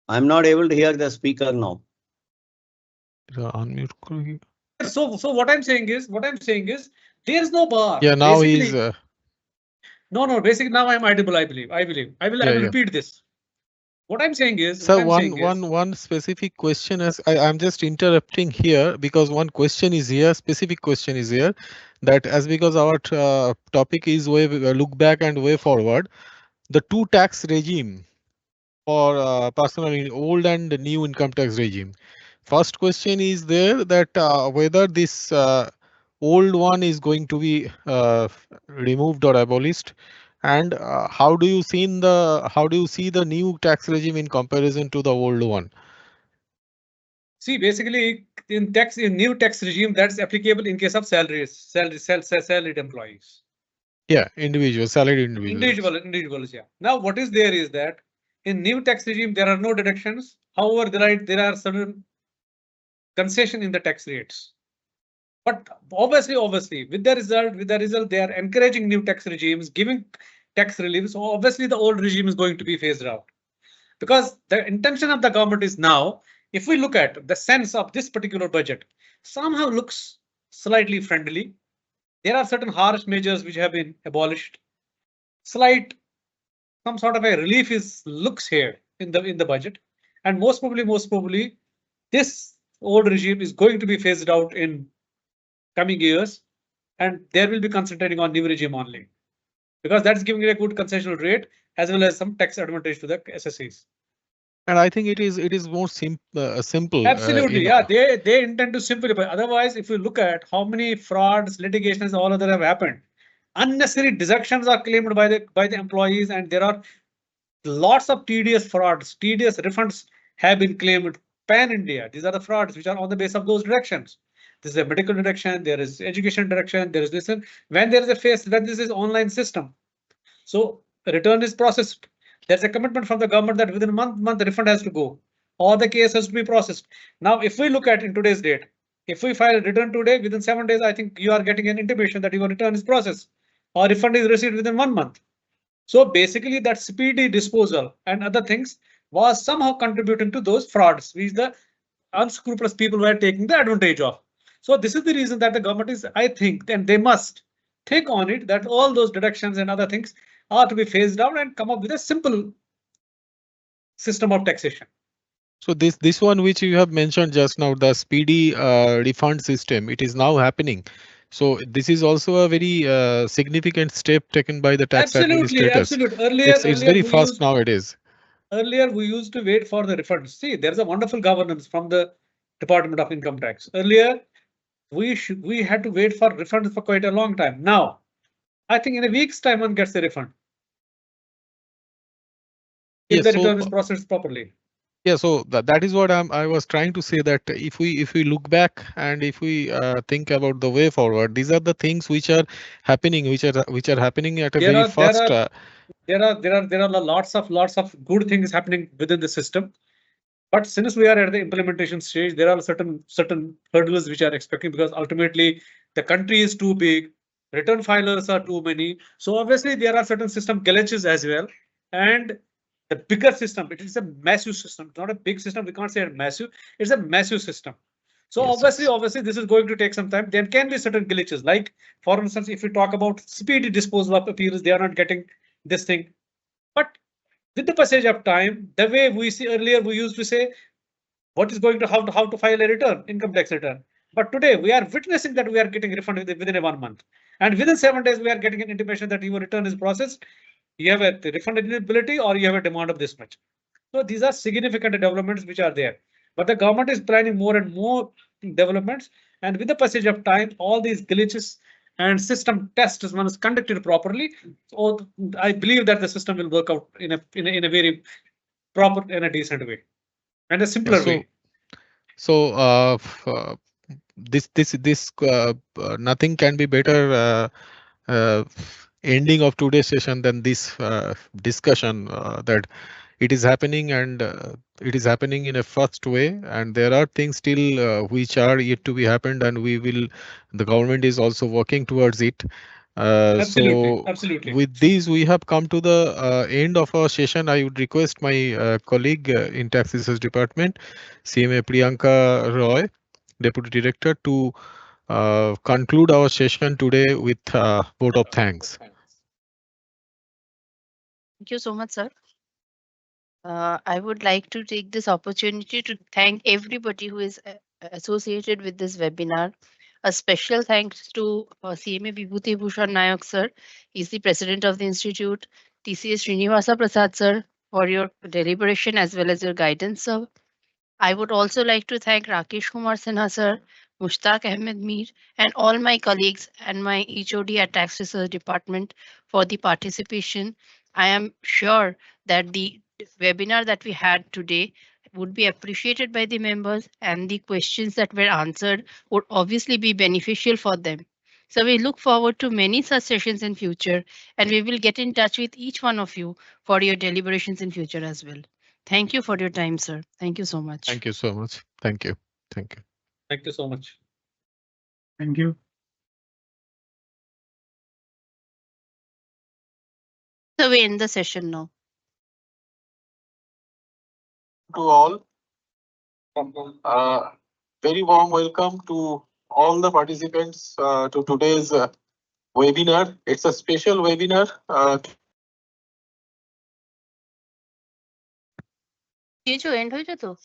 S3: I'm not able to hear the speaker now.
S1: Unmute.
S2: So what I'm saying is there is no bar.
S1: Yeah, now
S2: Basically,
S1: he's.
S2: No, basically now I'm audible, I believe. I will repeat this. What I'm saying is.
S1: So one specific question is I'm just interrupting here because one question is here, specific question is here, that as because our topic is look back and way forward, the two tax regime for personal old and new income tax regime. First question is there that whether this old one is going to be removed or abolished, and how do you see the new tax regime in comparison to the old one?
S2: See, basically in new tax regime that's applicable in case of salaried employees.
S1: Yeah, salaried individuals.
S2: Individuals, yeah. Now what is there is that in new tax regime there are no deductions. However, there are certain concession in the tax rates. But obviously, with the result, they are encouraging new tax regimes, giving tax relief. So obviously, the old regime is going to be phased out, because the intention of the government is now. If we look at the sense of this particular budget, somehow looks slightly friendly. There are certain harsh measures which have been abolished. Slight, some sort of a relief looks here in the budget, and most probably, this old regime is going to be phased out in coming years, and there will be concentrating on new regime only, because that's giving it a good concessional rate as well as some tax advantage to the SSEs.
S1: And I think it is more simple.
S2: Absolutely,
S1: in-
S2: yeah. They intend to simplify. Otherwise, if you look at how many frauds, litigations, all other have happened, unnecessary deductions are claimed by the employees, and there are lots of tedious frauds, tedious refunds have been claimed pan India. These are the frauds which are on the basis of those deductions. This is a medical deduction, there is education deduction, there is this. When there is a phase that this is online system, so return is processed. There's a commitment from the government that within a month the refund has to go, or the case has to be processed. Now, if we look at in today's date, if we file a return today, within 7 days, I think you are getting an intimation that your return is processed or refund is received within 1 month. So basically, that speedy disposal and other things was somehow contributing to those frauds, which the unscrupulous people were taking the advantage of. So this is the reason that the government is, I think, and they must take on it that all those deductions and other things are to be phased out and come up with a simple system of taxation.
S1: So this one which you have mentioned just now, the speedy refund system, it is now happening. So this is also a very significant step taken by the tax administrators.
S2: Absolutely. Earlier,
S1: It's very fast nowadays.
S2: Earlier, we used to wait for the refunds. See, there's a wonderful governance from the Department of Income Tax. Earlier, we had to wait for refunds for quite a long time. Now, I think in a week's time, one gets the refund. If the return is processed properly.
S1: Yeah, so that is what I was trying to say, that if we look back and if we think about the way forward, these are the things which are happening, which are happening at a very fast.
S2: There are lots of good things happening within the system, but since we are at the implementation stage, there are certain hurdles which are expecting, because ultimately the country is too big, return filers are too many. So obviously there are certain system glitches as well, and the bigger system, it is a massive system. It's not a big system. We can't say it's massive. It's a massive system. So
S1: Yes,
S2: obviously this is going to take some time. There can be certain glitches. Like for instance, if we talk about speedy disposal of appeals, they are not getting this thing. But with the passage of time, the way we see earlier, we used to say what is going to how to file a return, income tax return. But today we are witnessing that we are getting refund within a 1 month, and within 7 days we are getting an intimation that your return is processed. You have a refund eligibility or you have a demand of this much. So these are significant developments which are there. But the government is planning more and more developments, and with the passage of time, all these glitches and system tests one is conducted properly. So I believe that the system will work out in a very proper and a decent way and a simpler way.
S1: So this nothing can be better ending of today's session than this discussion that it is happening, and it is happening in a fast way, and there are things still which are yet to be happened, and the government is also working towards it.
S2: Absolutely.
S1: With these, we have come to the end of our session. I would request my colleague in Tax Research Department, CMA Priyanka Roy, Deputy Director, to conclude our session today with vote of thanks.
S5: Thank you so much, sir. I would like to take this opportunity to thank everybody who is associated with this webinar. A special thanks to CMA Vibhuti Bhushan Nayak, sir. He's the president of the institute. TCS Srinivasa Prasad, sir, for your deliberation as well as your guidance, sir. I would also like to thank Rakesh Kumar Sinha, sir, Mushtaq Ahmed Mir, and all my colleagues and my HOD at Tax Research Department for the participation. I am sure that the webinar that we had today would be appreciated by the members, and the questions that were answered would obviously be beneficial for them. So we look forward to many such sessions in future, and we will get in touch with each one of you for your deliberations in future as well. Thank you for your time, sir. Thank you so much.
S1: Thank you so much. Thank you.
S2: Thank you so much.
S6: Thank you.
S5: So we end the session now.
S1: To all, very warm welcome to all the participants to today's webinar. It's a special webinar.
S5: ये जो end हो जाए तो